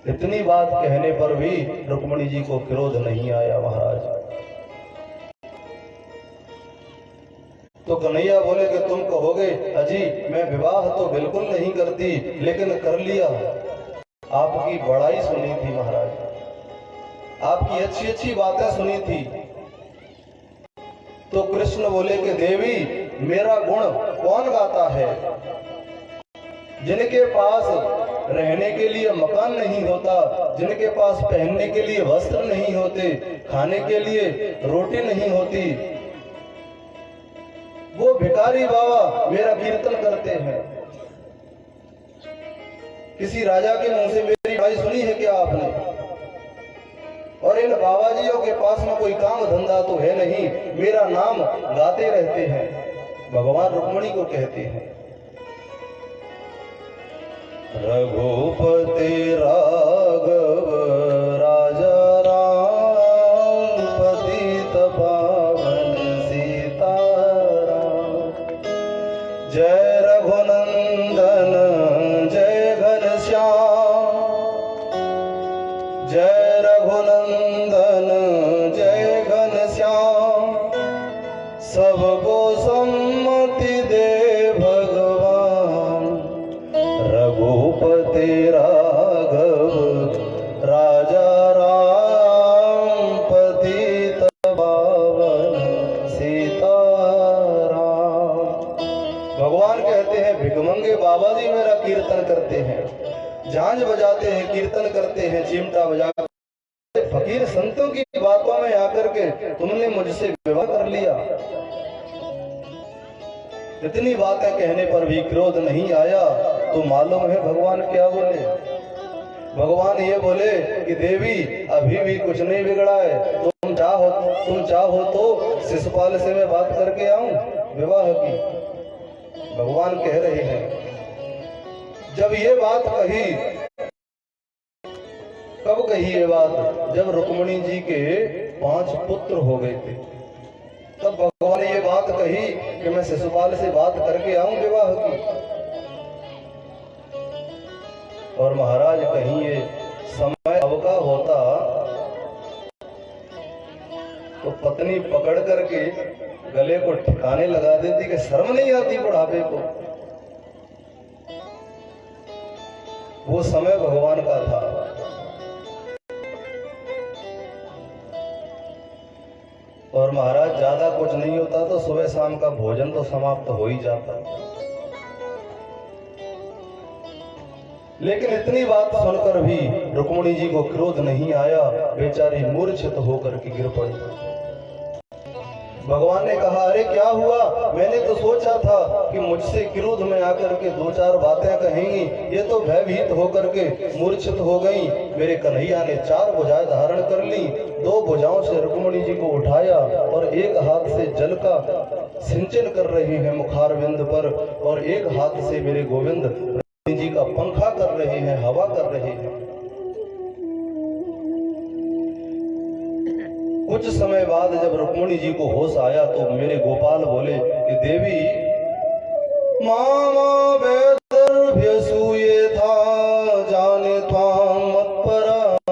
इतनी बात कहने पर भी रुक्मिणी जी को क्रोध नहीं आया महाराज। तो कन्हैया बोले कि तुम कहोगे अजी मैं विवाह तो बिल्कुल नहीं करती, लेकिन कर लिया। आपकी बड़ाई सुनी थी महाराज, आपकी अच्छी अच्छी बातें सुनी थी। तो कृष्ण बोले कि देवी मेरा गुण कौन गाता है? जिनके पास रहने के लिए मकान नहीं होता, जिनके पास पहनने के लिए वस्त्र नहीं होते, खाने के लिए रोटी नहीं होती, वो भिखारी बाबा मेरा कीर्तन करते हैं। किसी राजा के मुंह से मेरी बात सुनी है क्या आपने? और इन बाबा जियों के पास में कोई काम धंधा तो है नहीं, मेरा नाम गाते रहते हैं। भगवान रुक्मिणी को कहते हैं रघुपति राघव राजा राम पतित पावन सीताराम। जय रघुनंदन जय घनश्याम, जय रघुनंदन जय घनश्याम। सबको सम्मति दे भगवान, रघुपति राघव राजा राम पतित पावन सीताराम। भगवान कहते हैं भिखमंगे बाबा जी मेरा कीर्तन करते हैं, झांझ बजाते हैं, कीर्तन करते हैं, चिमटा बजाते। फकीर संतों की बातों में आकर के तुमने मुझसे विवाह कर लिया। इतनी बातें कहने पर भी क्रोध नहीं आया। तो मालूम है भगवान क्या बोले? भगवान ये बोले कि देवी अभी भी कुछ नहीं बिगड़ा है, तुम चाहो तो शिशुपाल से मैं बात करके आऊं विवाह की। भगवान कह रहे हैं जब ये बात कही, कब कही ये बात? जब रुक्मिणी जी के 5 पुत्र हो गए थे, तब भगवान ने ये बात कही कि मैं शिशुपाल से बात करके आऊं विवाह की। और महाराज कहीं ये समय अब का होता तो पत्नी पकड़ करके गले को ठिकाने लगा देती कि शर्म नहीं आती बुढ़ापे को। वो समय भगवान का था। और महाराज ज्यादा कुछ नहीं होता तो सुबह शाम का भोजन तो समाप्त हो ही जाता। लेकिन इतनी बात सुनकर भी रुक्मिणी जी को क्रोध नहीं आया, बेचारी मूर्छित होकर के गिर पड़ी। भगवान ने कहा अरे क्या हुआ? मैंने तो सोचा था कि मुझसे क्रोध में आकर के 2-4 बातें कहेंगी, ये तो भयभीत होकर के मूर्छित हो गई। मेरे कन्हैया ने 4 भुजाएं धारण कर ली, 2 भुजाओं से रुक्मिणी जी को उठाया और एक हाथ से जल का सिंचन कर रहे हैं मुखारविंद पर, और एक हाथ से मेरे गोविंद रुक्मिणी जी का पंखा कर रहे हैं, हवा कर रहे हैं। कुछ समय बाद जब रुक्मिणी जी को होश आया तो मेरे गोपाल बोले कि देवी मामा वैदर्भ्यसूये था जाने त्वां मत्परायणम्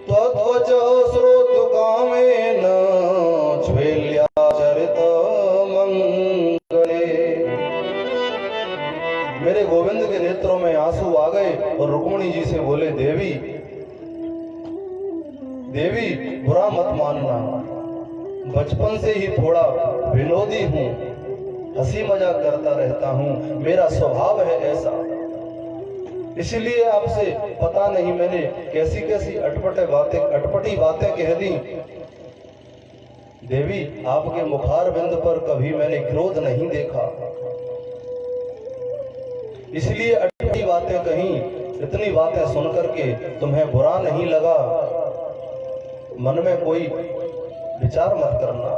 त्वत्वच श्रोतुकामेन ज्वेल्याचरित मंगले। मेरे गोविंद के नेत्रों में आंसू आ गए और रुक्मिणी जी से बोले देवी बुरा मत मानना, बचपन से ही थोड़ा विनोदी हूँ, हंसी मजाक करता रहता हूँ, मेरा स्वभाव है ऐसा। इसलिए आपसे पता नहीं मैंने कैसी कैसी अटपटी बातें कह दी। देवी, आपके मुखार बिंद पर कभी मैंने क्रोध नहीं देखा, इसलिए अटपटी बातें कहीं। इतनी बातें सुनकर के तुम्हें बुरा नहीं लगा, मन में कोई विचार मत करना।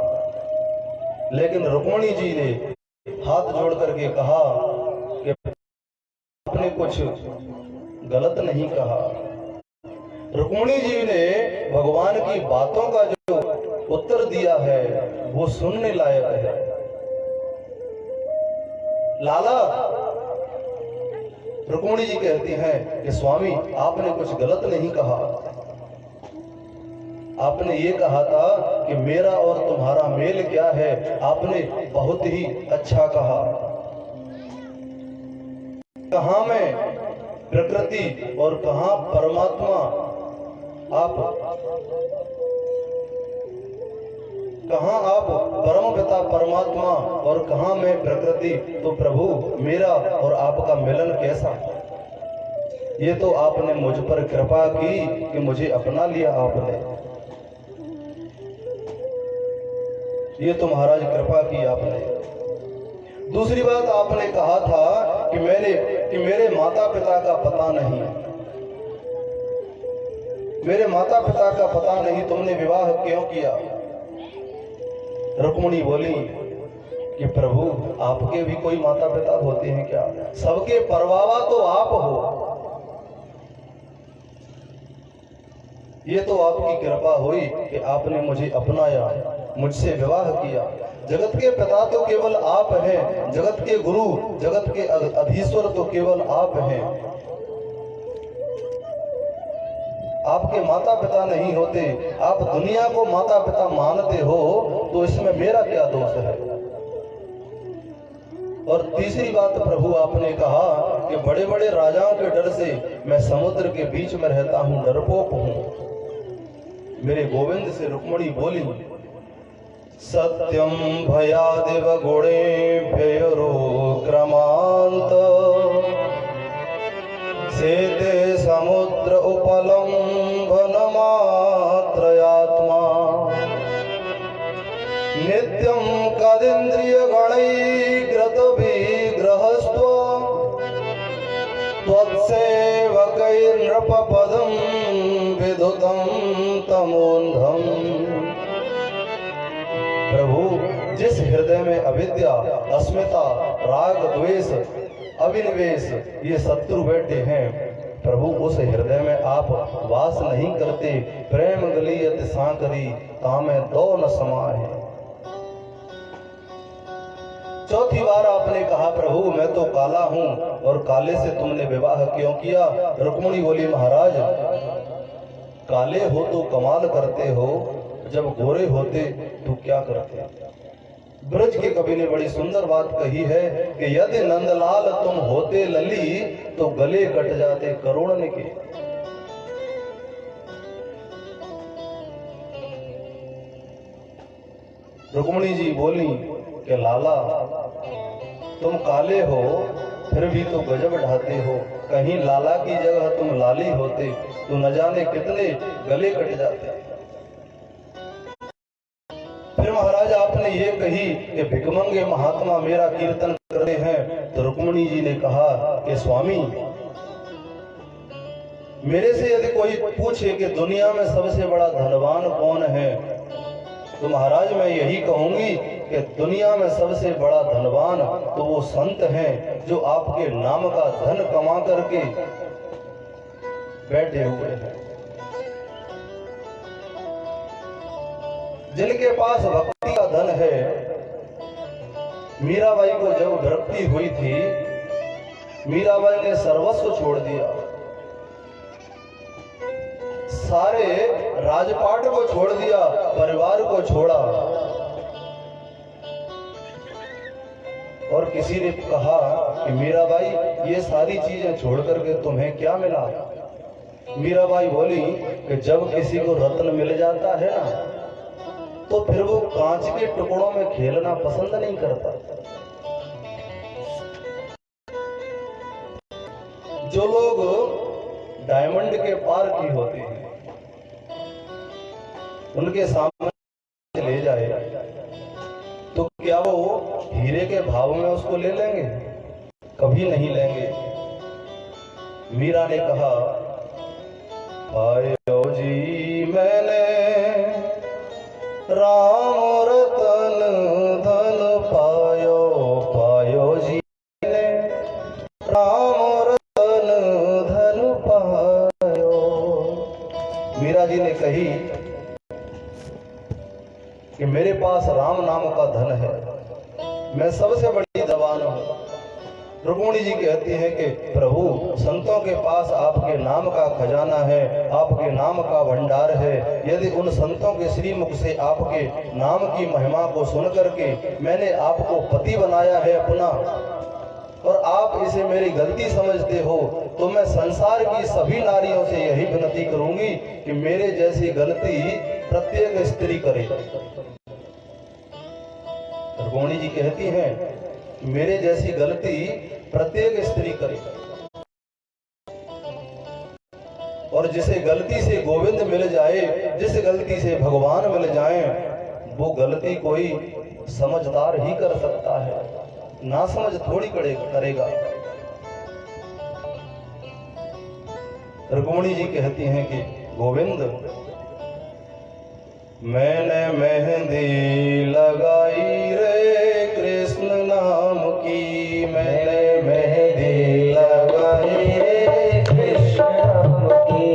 लेकिन रुक्मिणी जी ने हाथ जोड़ करके कहा कि आपने कुछ गलत नहीं कहा। रुक्मिणी जी ने भगवान की बातों का जो उत्तर दिया है वो सुनने लायक है। लाला, रुक्मिणी जी कहती हैं कि स्वामी, आपने कुछ गलत नहीं कहा। आपने ये कहा था कि मेरा और तुम्हारा मेल क्या है, आपने बहुत ही अच्छा कहा। कहां मैं प्रकृति और कहां परमात्मा, कहां आप परम पिता परमात्मा और कहां मैं प्रकृति। तो प्रभु, मेरा और आपका मिलन कैसा? ये तो आपने मुझ पर कृपा की कि मुझे अपना लिया आपने। ये तो महाराज कृपा की आपने। दूसरी बात, आपने कहा था कि मेरे माता पिता का पता नहीं, मेरे माता पिता का पता नहीं, तुमने विवाह क्यों किया? रुक्मिणी बोली कि प्रभु, आपके भी कोई माता पिता होते हैं क्या? सबके परवावा तो आप हो। ये तो आपकी कृपा हुई कि आपने मुझे अपनाया, मुझसे विवाह किया। जगत के पिता तो केवल आप हैं, जगत के गुरु, जगत के अधीश्वर तो केवल आप हैं। आपके माता पिता नहीं होते, आप दुनिया को माता पिता मानते हो, तो इसमें मेरा क्या दोष है? और तीसरी बात प्रभु, आपने कहा कि बड़े बड़े राजाओं के डर से मैं समुद्र के बीच में रहता हूं, डरपोक हूं। मेरे गोविंद से रुक्मिणी बोली, सत्यम भयादिव गुणेभ्यो क्रमांत सेते समुद्र उपलंघन मात्रयात्मा नित्यं कदिन्द्रिय गणैर्गत विग्रहस्त्व त्वत्सेवकैर्नृप पदं विदुतं तमोन्धम्। प्रभु, जिस हृदय में अविद्या, अस्मिता, राग, द्वेष, अभिनिवेश ये शत्रु बैठे हैं, प्रभु उस हृदय में आप वास नहीं करते। प्रेम गलियत सांकरी तामे दो न समाए। चौथी बार आपने कहा, प्रभु मैं तो काला हूं और काले से तुमने विवाह क्यों किया? रुक्मिणी बोली, महाराज काले हो तो कमाल करते हो, जब गोरे होते तो क्या करते? ब्रज के कवि ने बड़ी सुंदर बात कही है कि यदि नंदलाल तुम होते लली तो गले कट जाते करुणन के। रुक्मिणी जी बोली कि लाला, तुम काले हो फिर भी तो गजब ढाते हो। कहीं लाला की जगह तुम लाली होते तो न जाने कितने गले कट जाते। फिर महाराज आपने ये कही कि भिकमंगे महात्मा मेरा कीर्तन करते हैं। तो रुक्मिणी जी ने कहा कि स्वामी, मेरे से यदि कोई पूछे कि दुनिया में सबसे बड़ा धनवान कौन है, तो महाराज मैं यही कहूंगी कि दुनिया में सबसे बड़ा धनवान तो वो संत हैं जो आपके नाम का धन कमा करके बैठे हुए हैं, जिनके पास भक्ति का धन है। मीराबाई को जब विरक्ति हुई थी, मीराबाई ने सर्वस्व छोड़ दिया, सारे राजपाट को छोड़ दिया, परिवार को छोड़ा। और किसी ने कहा कि मीराबाई ये सारी चीजें छोड़ करके तुम्हें क्या मिला? मीराबाई बोली कि जब किसी को रत्न मिल जाता है ना, तो फिर वो कांच के टुकड़ों में खेलना पसंद नहीं करता। जो लोग डायमंड के पार की होते हैं उनके सामने ले जाए तो क्या वो हीरे के भाव में उसको ले लेंगे? कभी नहीं लेंगे। मीरा ने कहा, पायो जी मैंने राम रतन धन पायो, पायो जी मैंने राम रतन धन पायो। मीरा जी ने कही कि मेरे पास राम नाम का धन है, मैं सबसे बड़ी दवान हूं। रुक्मिणी जी कहती हैं कि प्रभु संतों के पास आपके नाम का खजाना है, आपके नाम का भंडार है। यदि उन संतों के श्रीमुख से आपके नाम की महिमा को सुन करके मैंने आपको पति बनाया है अपना, और आप इसे मेरी गलती समझते हो, तो मैं संसार की सभी नारियों से यही विनती करूंगी कि मेरे जैसी गलती प्रत्येक स्त्री करे। रुक्मिणी जी कहती हैं कि मेरे जैसी गलती प्रत्येक स्त्री करे, और जिसे गलती से गोविंद मिल जाए, जिस गलती से भगवान मिल जाएं, वो गलती कोई समझदार ही कर सकता है, ना समझ थोड़ी करेगा। रुक्मिणी जी कहती हैं कि गोविंद मैंने मेहंदी लगाई रे कृष्ण नाम की, मैंने मेहंदी लगाई रे कृष्ण नाम की,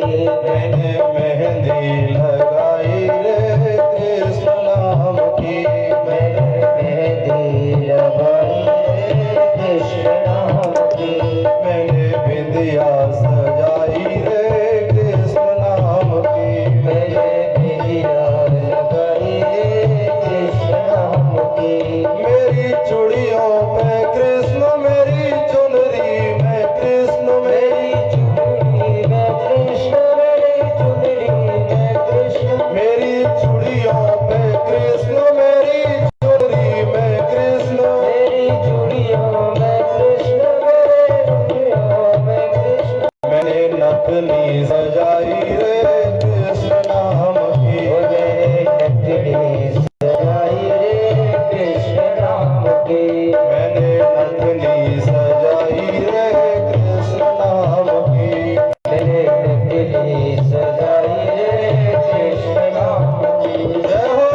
मैंने मेहंदी लगाई रे कृष्ण नाम की, मैंने मेहंदी लगाई रे कृष्ण नाम की, मैंने बिंदिया सजाई रे कृष्ण नाम की, मैंने बिंदिया मेरी चूड़ियों पे कृष्ण मेरी चुनरी में कृष्ण, मेरी चुनरी में कृष्ण, मेरी चुनरी में कृष्ण, मेरी चूड़ियों पे कृष्ण मेरी चुनरी में कृष्ण, मेरी चूड़ियों में कृष्ण, मेरे चूड़ियों में कृष्ण, मैंने नथनी सजाई रे कृष्ण नाम की, मैंने नथनी सजाई रे कृष्ण नाम की, मैंने नथनी सजाई रे कृष्ण नाम की, मैंने नथनी सजाई रे कृष्ण नाम की। जय हो।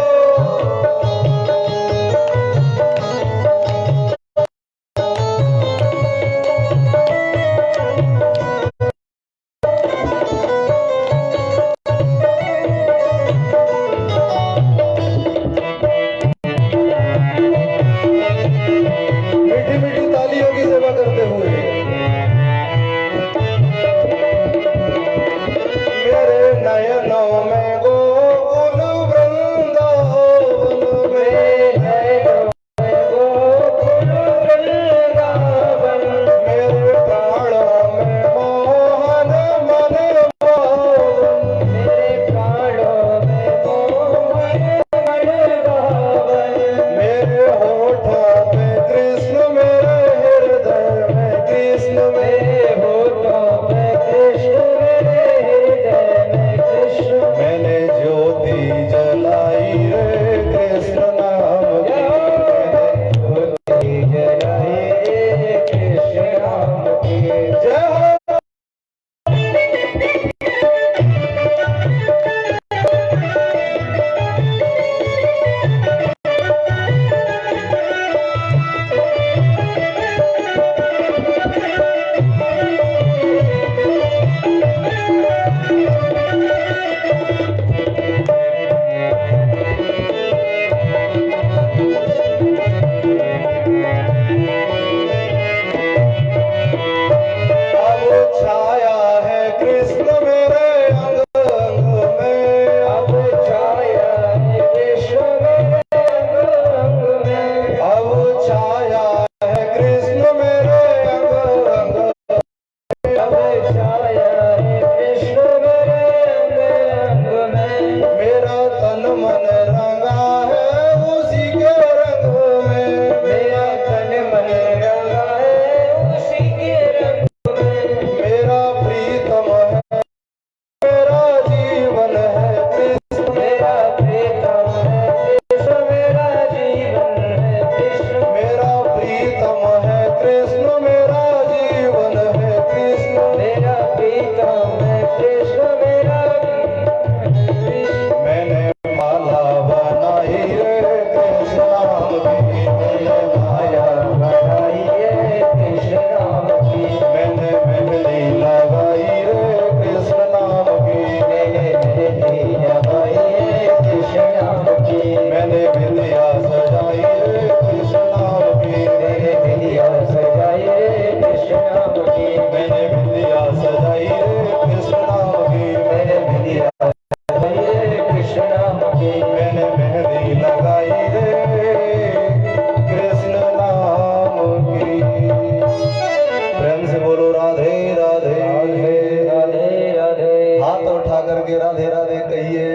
के राधे राधे कहिए।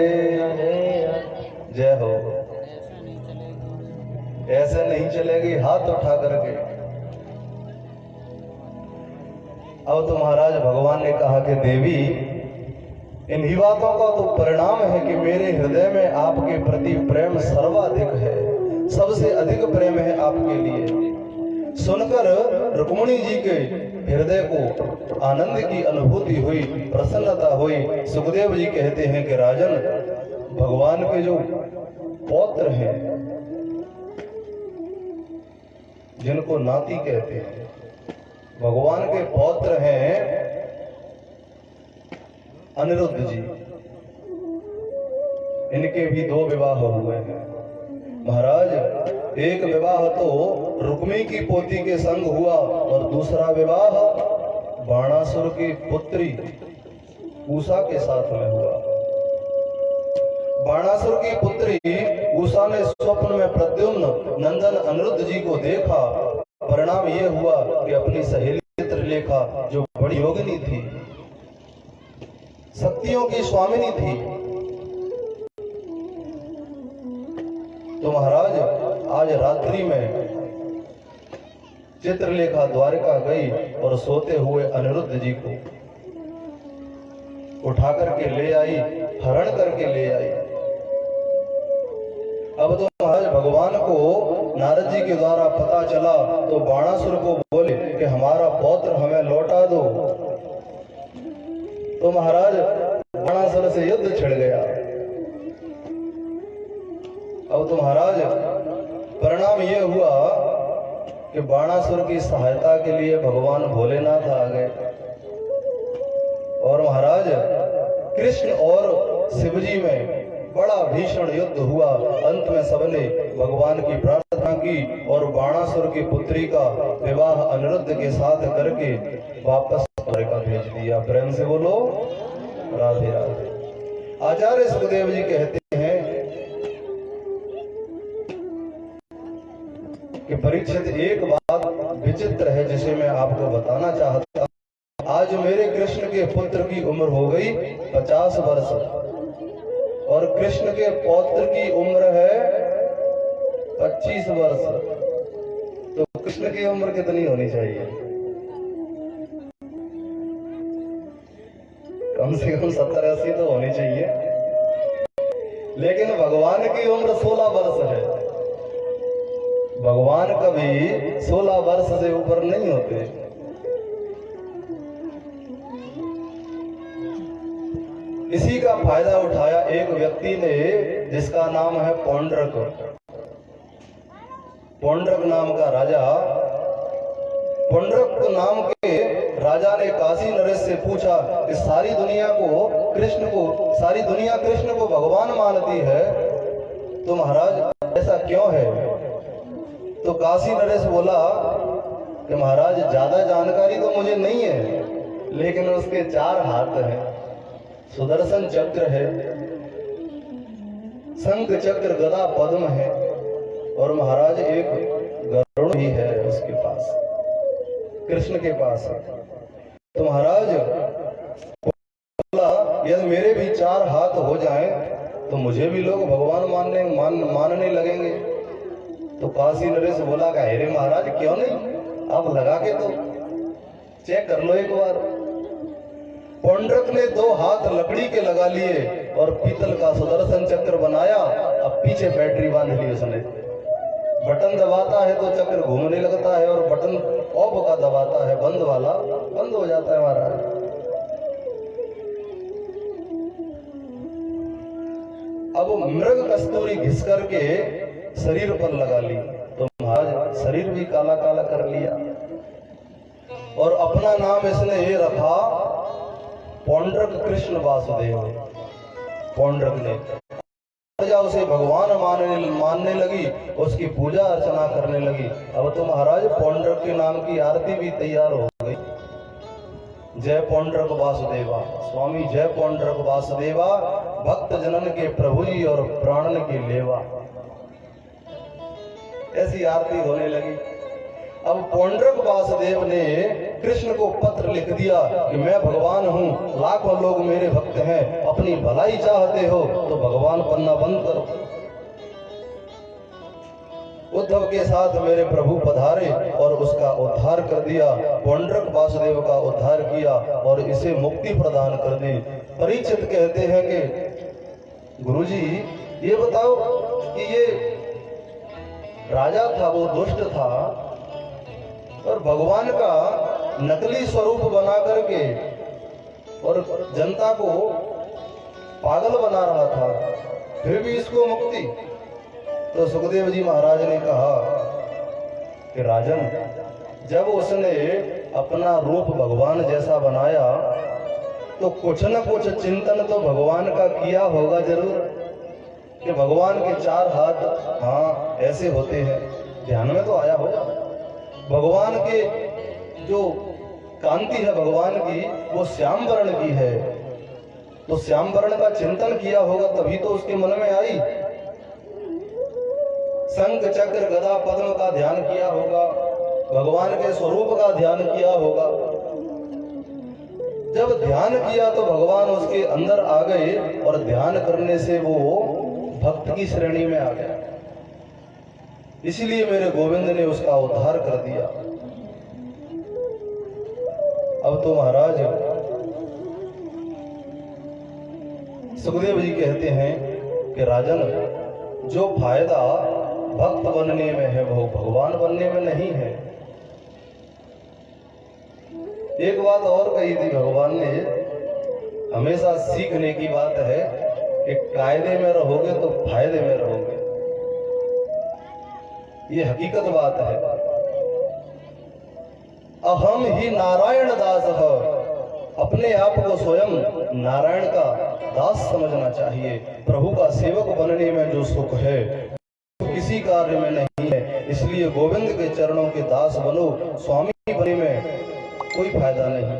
जय हो। ऐसे नहीं चलेगी, हाथ उठा करके। अब तो महाराज भगवान ने कहा कि देवी, इन्हीं बातों का तो परिणाम है कि मेरे हृदय में आपके प्रति प्रेम सर्वाधिक है, सबसे अधिक प्रेम है आपके लिए। सुनकर रुक्मिणी जी के हृदय को आनंद की अनुभूति हुई, प्रसन्नता हुई। सुखदेव जी कहते हैं कि राजन, भगवान के जो पौत्र हैं, जिनको नाती कहते हैं, भगवान के पौत्र हैं अनिरुद्ध जी। इनके भी 2 विवाह हुए हैं महाराज। एक विवाह तो रुक्मी की पोती के संग हुआ और दूसरा विवाह बाणासुर की पुत्री उषा के साथ में हुआ। बाणासुर की पुत्री उषा ने स्वप्न में प्रद्युम्न नंदन अनिरुद्ध जी को देखा। परिणाम यह हुआ कि अपनी सहेली चित्रलेखा, जो बड़ी योगिनी थी, शक्तियों की स्वामिनी थी, तो महाराज आज रात्रि में चित्रलेखा द्वारिका गई और सोते हुए अनिरुद्ध जी को उठा करके ले आई, हरण करके ले आई। अब तो महाराज भगवान को नारद जी के द्वारा पता चला तो बाणासुर को बोले कि हमारा पौत्र हमें लौटा दो। तो महाराज बाणासुर से युद्ध छिड़ गया। अब तो महाराज परिणाम यह हुआ कि बाणासुर की सहायता के लिए भगवान भोलेनाथ आ गए और महाराज कृष्ण और शिवजी में बड़ा भीषण युद्ध हुआ। अंत में सबने भगवान की प्रार्थना की और बाणासुर की पुत्री का विवाह अनिरुद्ध के साथ करके वापस द्वारिका भेज दिया। प्रेम से बोलो राधे राधे। आचार्य सुखदेव जी कहते हैं कि परीक्षित, एक बात विचित्र है जिसे मैं आपको बताना चाहता हूं। आज मेरे कृष्ण के पुत्र की उम्र हो गई 50 वर्ष और कृष्ण के पौत्र की उम्र है 25 वर्ष। तो कृष्ण की उम्र कितनी होनी चाहिए? कम से कम 70-80 तो होनी चाहिए। लेकिन भगवान की उम्र 16 वर्ष है। भगवान कभी 16 वर्ष से ऊपर नहीं होते। इसी का फायदा उठाया एक व्यक्ति ने जिसका नाम है पौंड्रक। पौंड्रक नाम का राजा, पौंड्रक नाम के राजा ने काशी नरेश से पूछा कि सारी दुनिया कृष्ण को भगवान मानती है, तो महाराज ऐसा क्यों है? तो काशी नरेश बोला कि महाराज ज्यादा जानकारी तो मुझे नहीं है, लेकिन उसके 4 हाथ हैं, सुदर्शन चक्र है, शंख चक्र गदा पद्म है और महाराज एक गरुड़ भी है उसके पास, कृष्ण के पास। तो महाराज बोला यदि मेरे भी 4 हाथ हो जाएं तो मुझे भी लोग भगवान मानने लगेंगे। तो काशी नरेश बोला कि अरे महाराज क्यों नहीं, आप लगा के तो चेक कर लो एक बार। पौंड्रक ने 2 हाथ लकड़ी के लगा लिए और पीतल का सुदर्शन चक्र बनाया। अब पीछे बैटरी बांध ली उसने, बटन दबाता है तो चक्र घूमने लगता है और बटन ऑफ का दबाता है बंद वाला, बंद हो जाता है महाराज। अब मृग कस्तूरी घिस करके शरीर पर लगा ली तो महाराज शरीर भी काला काला कर लिया और अपना नाम इसने ये रखा पौंड्रक कृष्ण वासुदेव। पौंड्रक ने प्रजा उसे भगवान मानने लगी, उसकी पूजा अर्चना करने लगी। अब तो महाराज पौंड्रक के नाम की आरती भी तैयार हो गई। जय पौंड्रक वासुदेवा, स्वामी जय पौंड्रक वासुदेवा, भक्त जनन के प्रभु जी और प्राणन के लेवा, ऐसी आरती होने लगी। अब पौंड्रक वासुदेव ने कृष्ण को पत्र लिख दिया कि मैं भगवान हूँ, लाखों लोग मेरे भक्त हैं, अपनी भलाई चाहते हो तो भगवान बनना बंद करो। उद्धव के साथ मेरे प्रभु पधारे और उसका उद्धार कर दिया, पुंडरक वासुदेव का उद्धार किया और इसे मुक्ति प्रदान कर दी। परीक्षित कहते हैं कि गुरुजी ये बताओ कि ये राजा था, वो दुष्ट था और भगवान का नकली स्वरूप बना करके और जनता को पागल बना रहा था, फिर भी इसको मुक्ति। तो सुखदेव जी महाराज ने कहा कि राजन, जब उसने अपना रूप भगवान जैसा बनाया तो कुछ न कुछ चिंतन तो भगवान का किया होगा जरूर, कि भगवान के 4 हाथ हाँ ऐसे होते हैं, ध्यान में तो आया होगा। भगवान के जो कांति है भगवान की वो श्याम वर्ण की है, तो श्याम वर्ण का चिंतन किया होगा, तभी तो उसके मन में आई। शंख चक्र गदा पद्म का ध्यान किया होगा, भगवान के स्वरूप का ध्यान किया होगा। जब ध्यान किया तो भगवान उसके अंदर आ गए और ध्यान करने से वो भक्त की श्रेणी में आ गया। इसलिए मेरे गोविंद ने उसका उद्धार कर दिया। अब तो महाराज सुखदेव जी कहते हैं कि राजन, जो फायदा भक्त बनने में है वो भगवान बनने में नहीं है। एक बात और कही थी भगवान ने, हमेशा सीखने की बात है कि कायदे में रहोगे तो फायदे में रहोगे, ये हकीकत बात है। अहम ही नारायण दास है, अपने आप को स्वयं नारायण का दास समझना चाहिए। प्रभु का सेवक बनने में जो सुख है किसी कार्य में नहीं है, इसलिए गोविंद के चरणों के दास बनो, स्वामी बनने में कोई फायदा नहीं।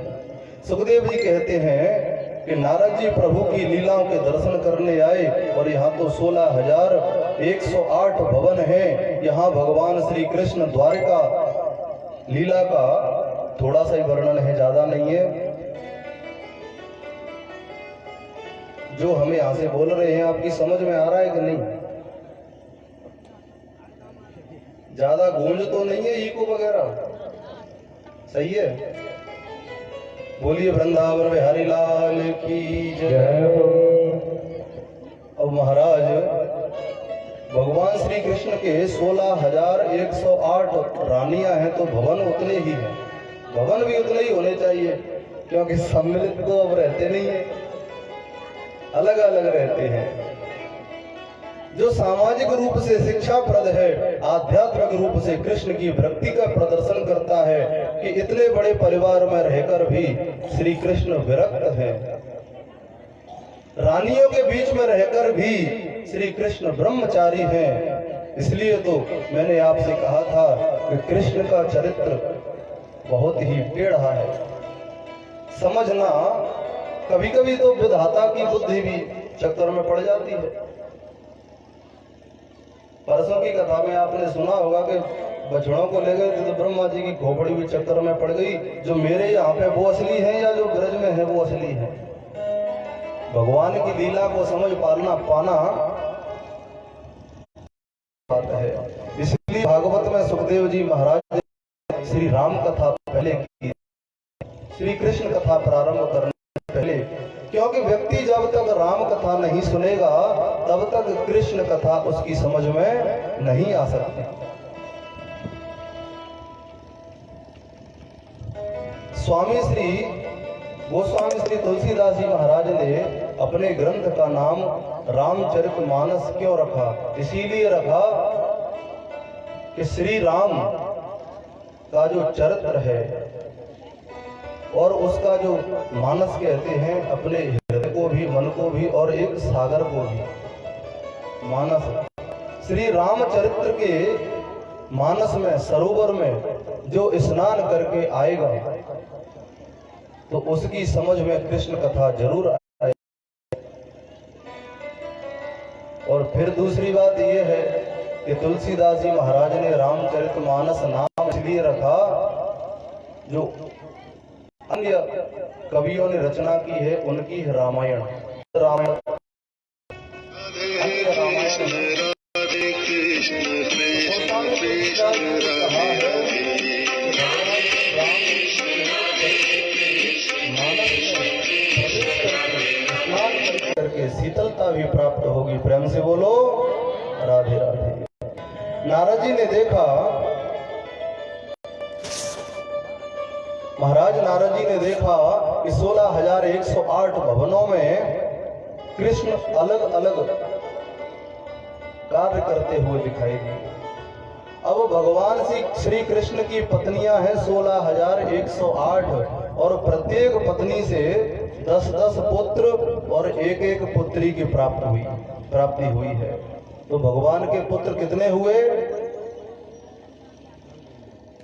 सुखदेव जी कहते हैं कि नारद जी प्रभु की लीलाओं के दर्शन करने आए और यहाँ तो 16,108 भवन हैं। यहाँ भगवान श्री कृष्ण द्वारिका लीला का थोड़ा सा ही वर्णन है, ज्यादा नहीं है। जो हमें यहाँ से बोल रहे हैं आपकी समझ में आ रहा है कि नहीं? ज्यादा गूंज तो नहीं है इको वगैरह, सही है? बोलिए वृंदावन बिहारी लाल की जय। अब महाराज भगवान श्री कृष्ण के 16,108 रानियां हैं, तो भवन उतने ही हैं, भवन भी उतने ही होने चाहिए, क्योंकि सम्मिलित तो अब रहते नहीं है, अलग अलग रहते हैं। जो सामाजिक रूप से शिक्षाप्रद है, आध्यात्मिक रूप से कृष्ण की भक्ति का प्रदर्शन करता है कि इतने बड़े परिवार में रहकर भी श्री कृष्ण विरक्त हैं, रानियों के बीच में रहकर भी श्री कृष्ण ब्रह्मचारी हैं। इसलिए तो मैंने आपसे कहा था कि कृष्ण का चरित्र बहुत ही टेढ़ा है, समझना। कभी कभी तो विधाता की बुद्धि भी चक्कर में पड़ जाती है। परसों की कथा में आपने सुना होगा कि बछड़ों को ले गए थे तो ब्रह्मा जी की खोपड़ी भी चक्कर में पड़ गई। जो मेरे यहाँ पे वो असली है या जो ब्रज में है वो असली है? भगवान की लीला को समझ पाना बात है। इसलिए भागवत में सुखदेव जी महाराज ने श्री राम कथा पहले की, श्री कृष्ण कथा प्रारंभ करने पहले, क्योंकि व्यक्ति जब तक राम कथा नहीं सुनेगा तब तक कृष्ण कथा उसकी समझ में नहीं आ सकती। स्वामी श्री गोस्वामी श्री तुलसीदास जी महाराज ने अपने ग्रंथ का नाम रामचरितमानस क्यों रखा? इसीलिए रखा कि श्री राम का जो चरित्र है और उसका जो मानस कहते हैं, अपने हृदय को भी, मन को भी और एक सागर को भी मानस। श्री रामचरित्र के मानस में, सरोवर में जो स्नान करके आएगा तो उसकी समझ में कृष्ण कथा जरूर आएगी। और फिर दूसरी बात यह है कि तुलसीदास जी महाराज ने रामचरितमानस नाम इसलिए रखा, जो अन्य कवियों ने रचना की है, उनकी है रामायण। रामायण करके शीतलता भी प्राप्त होगी। प्रेम से बोलो राधे राधे। नारद जी ने देखा, महाराज नारद जी ने देखा कि 16,108 भवनों में कृष्ण अलग अलग कार्य करते हुए दिखाई दिए। अब भगवान श्री कृष्ण की पत्नियां हैं 16,108 और प्रत्येक पत्नी से 10-10 पुत्र और एक पुत्री की प्राप्ति हुई है। तो भगवान के पुत्र कितने हुए?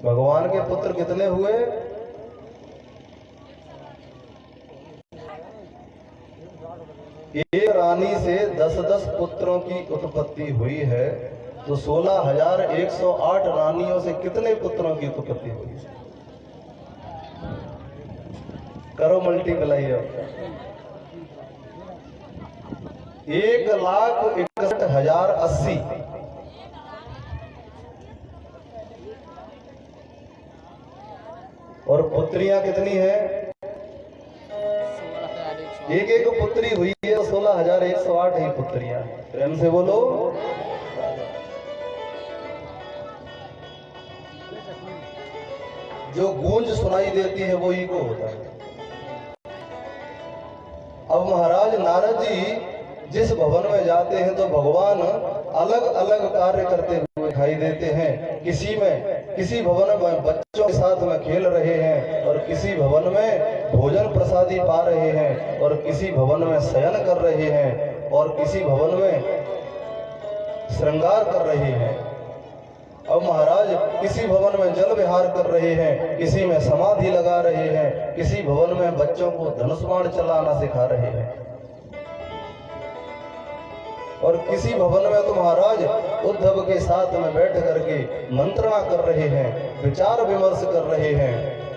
भगवान के पुत्र कितने हुए? एक रानी से 10-10 पुत्रों की उत्पत्ति हुई है। तो 16,108 रानियों से कितने पुत्रों की उत्पत्ति हुई? करो मल्टीप्लाई। 1,61,080 और पुत्रियां कितनी है? एक पुत्री हुई है। 16,108 ही पुत्रियां। प्रेम से बोलो। जो गूंज सुनाई देती है वो ईगो होता है। अब महाराज नारद जी जिस भवन में जाते हैं तो भगवान अलग अलग कार्य करते हुए दिखाई देते हैं। किसी भवन में बच्चों के साथ में खेल रहे हैं और किसी भवन में भोजन प्रसादी पा रहे हैं और किसी भवन में शयन कर रहे हैं और किसी भवन में श्रृंगार कर रहे हैं। अब महाराज किसी भवन में जल विहार कर रहे हैं, किसी में समाधि लगा रहे हैं, किसी भवन में बच्चों को धनुष बाण चलाना सिखा रहे हैं और किसी भवन में तो महाराज उद्धव के साथ में बैठ करके मंत्रणा कर रहे हैं, विचार विमर्श कर रहे हैं।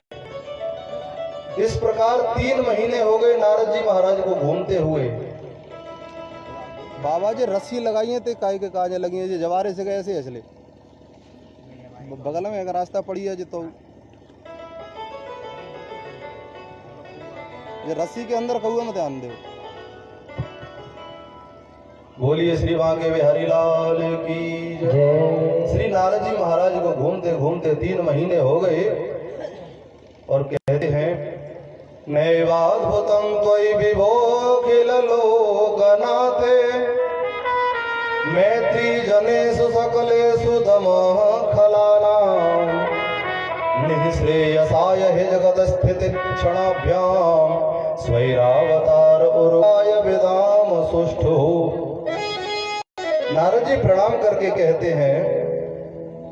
इस प्रकार 3 महीने हो गए नारद जी महाराज को घूमते हुए। बाबा जी रस्सी लगाई है, काय के काजे लगी है, जवारे से गए ऐसे असले बगल में एक रास्ता पड़ी है तो ये रस्सी के अंदर कौआ में ध्यान दो। बोलिए श्री बांके बिहारी लाल की जय। श्री नारद जी महाराज को घूमते घूमते 3 महीने हो गए और कहते हैं नैवाद्भुतं त्वयि विभो किल लोकनाथे मैत्री जनेषु सकलेषु तमः खलानां निःश्रेयसाय हि जगत स्थिति क्षणाभ्याम स्वैरावतार उर्वाय विदाम सुष्ठु। नारद जी प्रणाम करके कहते हैं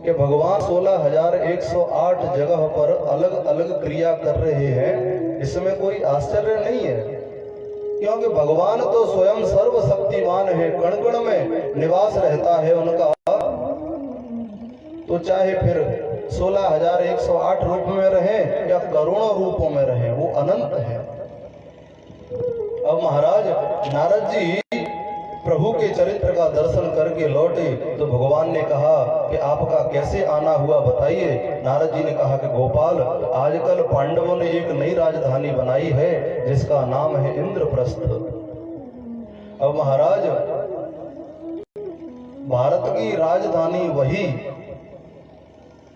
कि भगवान 16,108 जगह पर अलग अलग क्रिया कर रहे हैं। इसमें कोई आश्चर्य नहीं है, क्योंकि भगवान तो स्वयं सर्वशक्तिमान है, कण कण में निवास रहता है उनका। तो चाहे फिर 16,108 रूप में रहे या करोड़ों रूपों में रहे, वो अनंत है। अब महाराज नारद जी प्रभु के चरित्र का दर्शन करके लौटे तो भगवान ने कहा कि आपका कैसे आना हुआ बताइए। नारद जी ने कहा कि गोपाल, आजकल पांडवों ने एक नई राजधानी बनाई है जिसका नाम है इंद्रप्रस्थ। अब महाराज भारत की राजधानी वही,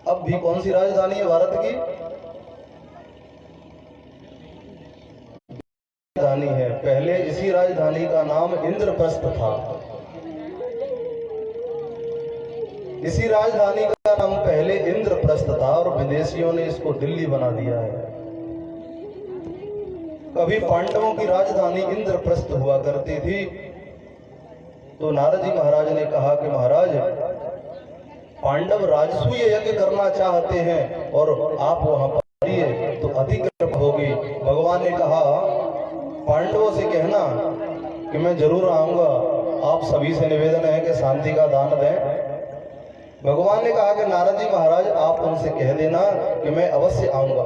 अब भी कौन सी राजधानी है भारत की? राजधानी है। पहले इसी राजधानी का नाम इंद्रप्रस्थ था। इसी राजधानी का नाम पहले इंद्रप्रस्थ था और विदेशियों ने इसको दिल्ली बना दिया है। कभी पांडवों की राजधानी इंद्रप्रस्थ हुआ करती थी। तो नारद जी महाराज ने कहा कि महाराज पांडव राजसूय यज्ञ करना चाहते हैं और आप वहां पर आइए तो अधिक कृपा होगी। भगवान ने कहा पांडवों से कहना कि मैं जरूर आऊंगा, आप सभी से निवेदन है कि शांति का दान दें। भगवान ने कहा कि नारद जी महाराज आप उनसे कह देना कि मैं अवश्य आऊंगा।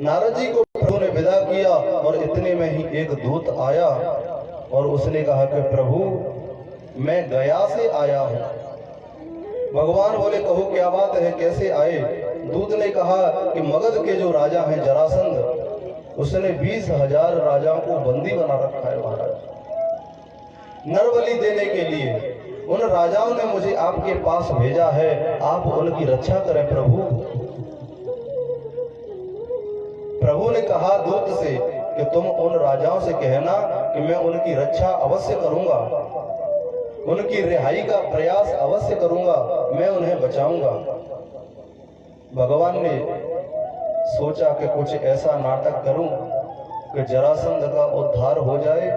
नारद जी को प्रभु विदा किया और इतने में ही एक दूत आया और उसने कहा कि प्रभु मैं गया से आया हूं। भगवान बोले कहो क्या बात है, कैसे आए? दूत ने कहा कि मगध के जो राजा हैं जरासंध, उसने 20,000 राजाओं को बंदी बना रखा है महाराज, नरबलि देने के लिए। उन राजाओं ने मुझे आपके पास भेजा है, आप उनकी रक्षा करें प्रभु। प्रभु ने कहा दूत से कि तुम उन राजाओं से कहना कि मैं उनकी रक्षा अवश्य करूंगा, उनकी रिहाई का प्रयास अवश्य करूंगा, मैं उन्हें बचाऊंगा। भगवान ने सोचा कि कुछ ऐसा नाटक करूं कि जरासंध का उद्धार हो जाए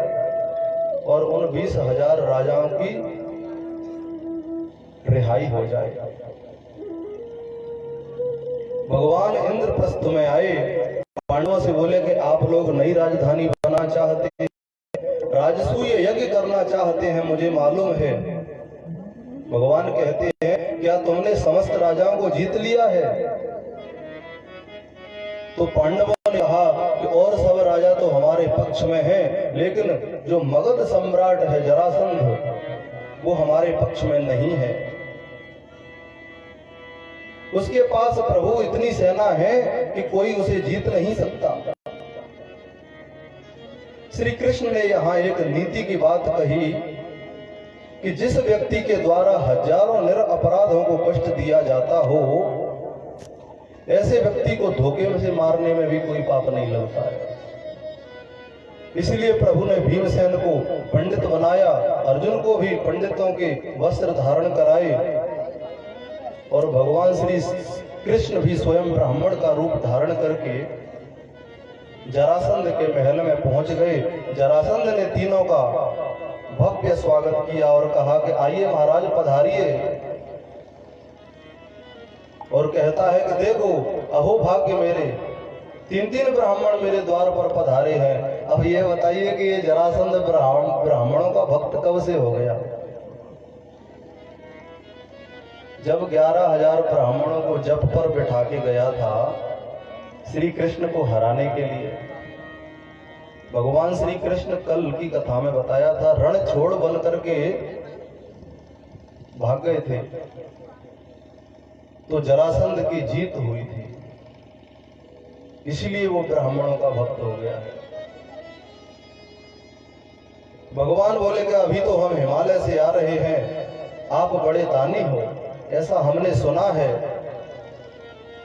और उन 20,000 राजाओं की रिहाई हो जाए। भगवान इंद्रप्रस्थ में आए, पांडवों से बोले कि आप लोग नई राजधानी बनाना चाहते हैं, राजसूय यज्ञ करना चाहते हैं, मुझे मालूम है। भगवान कहते हैं क्या तुमने समस्त राजाओं को जीत लिया है? तो पांडवों ने कहा कि और सब राजा तो हमारे पक्ष में हैं, लेकिन जो मगध सम्राट है जरासंध वो हमारे पक्ष में नहीं है। उसके पास प्रभु इतनी सेना है कि कोई उसे जीत नहीं सकता। श्री कृष्ण ने यहाँ एक नीति की बात कही कि जिस व्यक्ति के द्वारा हजारों निरपराधों को कष्ट दिया जाता हो, ऐसे व्यक्ति को धोखे में से मारने में भी कोई पाप नहीं लगता है। इसलिए प्रभु ने भीमसेन को पंडित बनाया, अर्जुन को भी पंडितों के वस्त्र धारण कराए और भगवान श्री कृष्ण भी स्वयं ब्राह्मण का रूप धारण करके जरासंध के महल में पहुंच गए। जरासंध ने तीनों का भव्य स्वागत किया और कहा कि आइए महाराज पधारिए, और कहता है कि देखो अहो भाग्य मेरे, 3 ब्राह्मण मेरे द्वार पर पधारे हैं। अब ये बताइए कि ये जरासंध ब्राह्मणों का भक्त कब से हो गया? जब 11,000 ब्राह्मणों को जप पर बिठा के गया था श्री कृष्ण को हराने के लिए। भगवान श्री कृष्ण कल की कथा में बताया था, रण छोड़ बन करके भाग गए थे तो जरासंध की जीत हुई थी, इसलिए वो ब्राह्मणों का भक्त हो गया है। भगवान बोले कि अभी तो हम हिमालय से आ रहे हैं, आप बड़े दानी हो ऐसा हमने सुना है,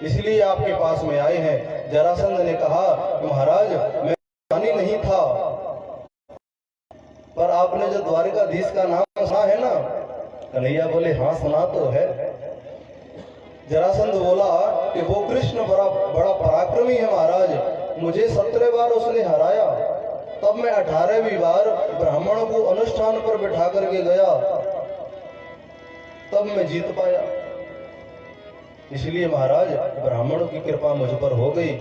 इसलिए आपके पास में आए हैं। जरासंध ने कहा महाराज मैं दानी नहीं था, पर आपने जो द्वारिकाधीश का नाम सुना है ना? कन्हैया बोले हाँ सुना तो है। जरासंध बोला कि वो कृष्ण बड़ा पराक्रमी है महाराज, मुझे 17 बार उसने हराया, तब मैं 18वीं बार ब्राह्मणों को अनुष्ठान पर बिठा करके गया, तब मैं जीत पाया। इसलिए महाराज ब्राह्मणों की कृपा मुझ पर हो गई,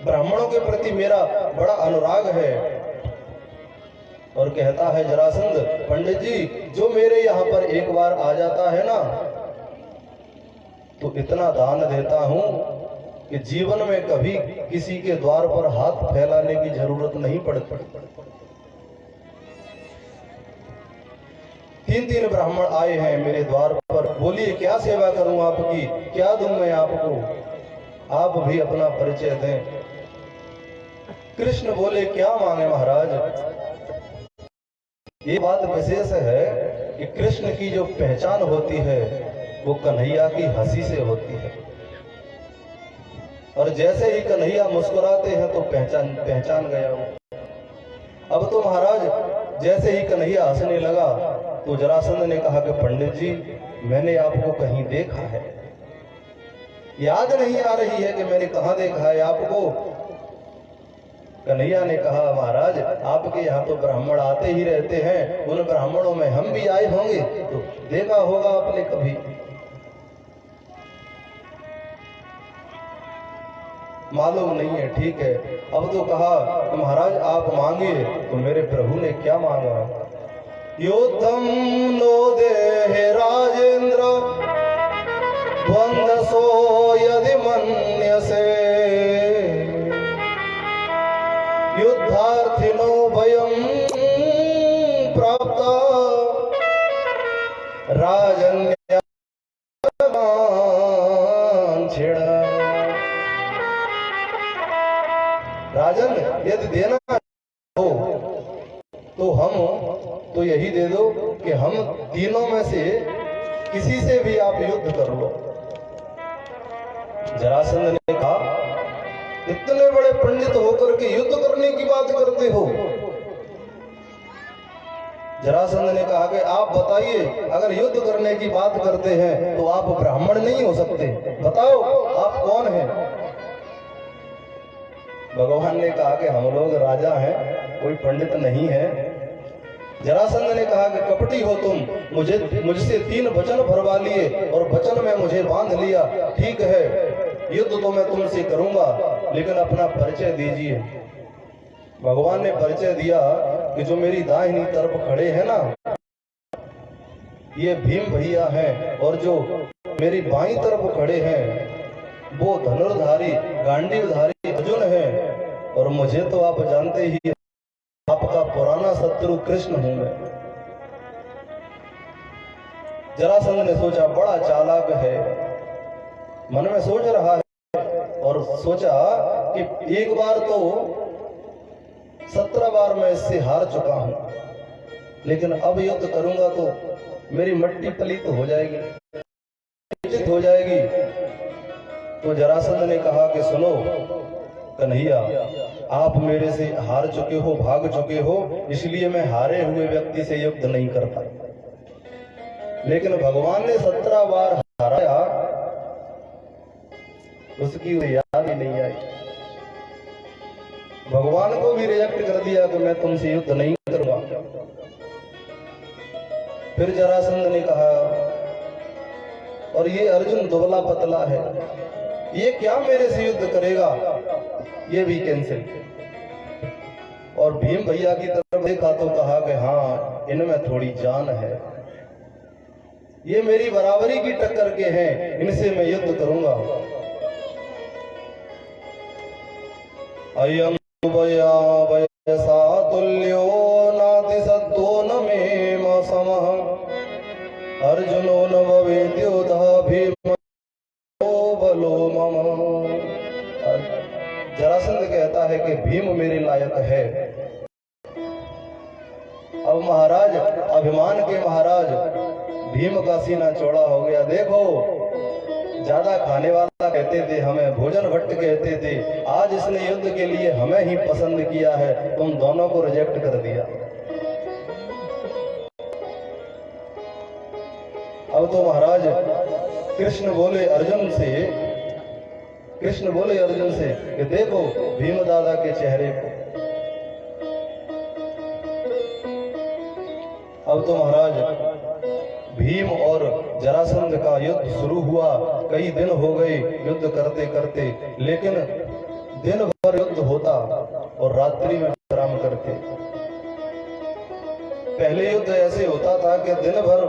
ब्राह्मणों के प्रति मेरा बड़ा अनुराग है। और कहता है जरासंध, पंडित जी जो मेरे यहाँ पर एक बार आ जाता है ना तो इतना दान देता हूं कि जीवन में कभी किसी के द्वार पर हाथ फैलाने की जरूरत नहीं पड़ती। 3 ब्राह्मण आए हैं मेरे द्वार पर, बोलिए क्या सेवा करूं आपकी, क्या दूं मैं आपको, आप भी अपना परिचय दें। कृष्ण बोले क्या मांगे महाराज? ये बात विशेष है कि कृष्ण की जो पहचान होती है वो कन्हैया की हंसी से होती है, और जैसे ही कन्हैया मुस्कुराते हैं तो पहचान गया वो। अब तो महाराज जैसे ही कन्हैया हंसने लगा तो जरासंध ने कहा कि पंडित जी मैंने आपको कहीं देखा है, याद नहीं आ रही है कि मैंने कहां देखा है आपको। कन्हैया ने कहा महाराज आपके यहाँ तो ब्राह्मण आते ही रहते हैं, उन ब्राह्मणों में हम भी आए होंगे तो देखा होगा आपने कभी। मालूम नहीं है, ठीक है। अब तो कहा तो महाराज आप मांगे, तो मेरे प्रभु ने क्या मांगा? योद्धम नो देहे राजेंद्र द्वंद्व सो यदि मन्यसे देना हो तो यही दे दो कि हम तीनों में से किसी से भी आप युद्ध कर लो। जरासंध ने कहा, इतने बड़े पंडित होकर के युद्ध करने की बात करते हो। जरासंध ने कहा कि आप बताइए, अगर युद्ध करने की बात करते हैं तो आप ब्राह्मण नहीं हो सकते, बताओ आप कौन हैं? भगवान ने कहा कि हम लोग राजा हैं, कोई पंडित नहीं है। जरासंध ने कहा कि कपटी हो तुम, मुझसे 3 वचन भरवा लिए और वचन में मुझे बांध लिया। ठीक है, युद्ध तो मैं तुमसे करूंगा, लेकिन अपना परिचय दीजिए। भगवान ने परिचय दिया कि जो मेरी दाहिनी तरफ खड़े हैं ना, ये भीम भैया हैं, और जो मेरी बाईं तरफ खड़े हैं वो धनुर्धारी गांडीवधारी अर्जुन हैं। और मुझे तो आप जानते ही, आपका पुराना शत्रु कृष्ण हूं मैं। जरासंध ने सोचा बड़ा चालाक है, मन में सोच रहा है, और सोचा कि एक बार तो 17 बार मैं इससे हार चुका हूं, लेकिन अब युद्ध करूंगा तो मेरी मट्टी पलीत हो जाएगी, हो जाएगी। तो जरासंध ने कहा कि सुनो कन्हैया, आप मेरे से हार चुके हो, भाग चुके हो, इसलिए मैं हारे हुए व्यक्ति से युद्ध नहीं करता। लेकिन भगवान ने 17 बार हराया, उसकी याद ही नहीं आई। भगवान को भी रिजेक्ट कर दिया कि मैं तुमसे युद्ध नहीं करूंगा। फिर जरासंध ने कहा, और ये अर्जुन दुबला पतला है, ये क्या मेरे से युद्ध करेगा, ये भी कैंसिल। और भीम भैया की तरफ देखा तो कहा कि हाँ, इनमें थोड़ी जान है, ये मेरी बराबरी की टक्कर के हैं, इनसे मैं युद्ध करूंगा। अयम वया वयसा तुल्यो नाति सद्दो न मे समः अर्जुनो न भवेद्योधा भीम बलो मम। जरासंध कहता है कि भीम मेरे लायक है। अब महाराज, अभिमान के महाराज, भीम का सीना चौड़ा हो गया। देखो, ज्यादा खाने वाला कहते थे, हमें भोजन भट्ट कहते थे, आज इसने युद्ध के लिए हमें ही पसंद किया है, तुम दोनों को रिजेक्ट कर दिया। अब तो महाराज कृष्ण बोले अर्जुन से कि देखो भीम दादा के चेहरे को। अब तो महाराज भीम और जरासंध का युद्ध शुरू हुआ। कई दिन हो गए युद्ध करते करते, लेकिन दिन भर युद्ध होता और रात्रि में विश्राम करते। पहले युद्ध ऐसे होता था कि दिन भर,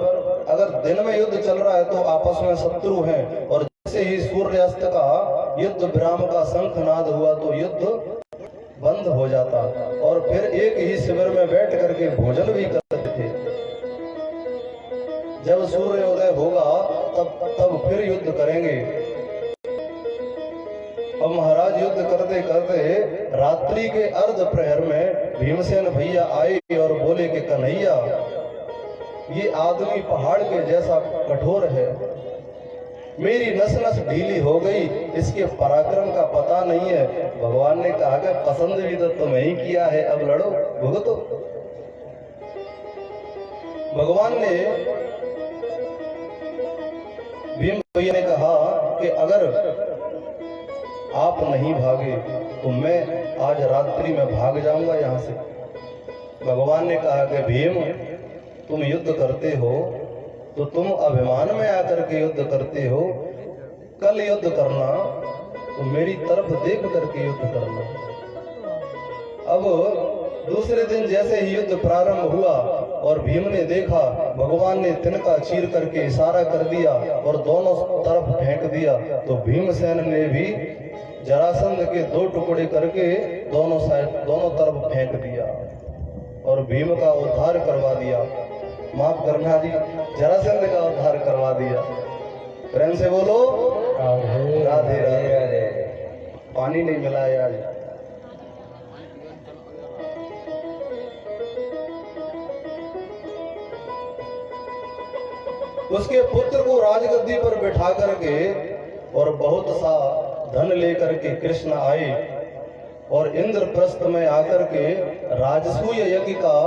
अगर दिन में युद्ध चल रहा है तो आपस में शत्रु हैं, और जैसे ही सूर्यास्त का युद्ध विराम का शंखनाद हुआ तो युद्ध बंद हो जाता, और फिर एक ही शिविर में बैठ करके भोजन भी करते थे। जब सूर्योदय होगा तब फिर युद्ध करेंगे। अब महाराज युद्ध करते करते रात्रि के अर्ध प्रहर में भीमसेन भैया आए और बोले कि कन्हैया, ये आदमी पहाड़ के जैसा कठोर है, मेरी नस नस ढीली हो गई, इसके पराक्रम का पता नहीं है। भगवान ने कहा कि पसंद भी तो तुम्हें ही किया है, अब लड़ो, भुगतो। भगवान ने, भीम भैया ने कहा कि अगर आप नहीं भागे तो मैं आज रात्रि में भाग जाऊंगा यहाँ से। भगवान ने कहा कि भीम, तुम युद्ध करते हो तो तुम अभिमान में आकर के युद्ध करते हो, कल युद्ध करना तो मेरी तरफ देख करके युद्ध करना। अब दूसरे दिन जैसे ही युद्ध प्रारंभ हुआ और भीम ने देखा, भगवान ने तिनका चीर करके इशारा कर दिया और दोनों तरफ फेंक दिया, तो भीमसेन ने भी जरासंध के 2 टुकड़े करके दोनों तरफ फेंक दिया और भीम का उद्धार करवा दिया। माफ करना जी, जरासंध का उद्धार करवा दिया। प्रेम से बोलो राधे राधे। पानी नहीं मिला आज। उसके पुत्र को राजगद्दी पर बैठा करके और बहुत सा धन लेकर के कृष्ण आए और इंद्रप्रस्थ में आकर के राजसूय यज्ञ का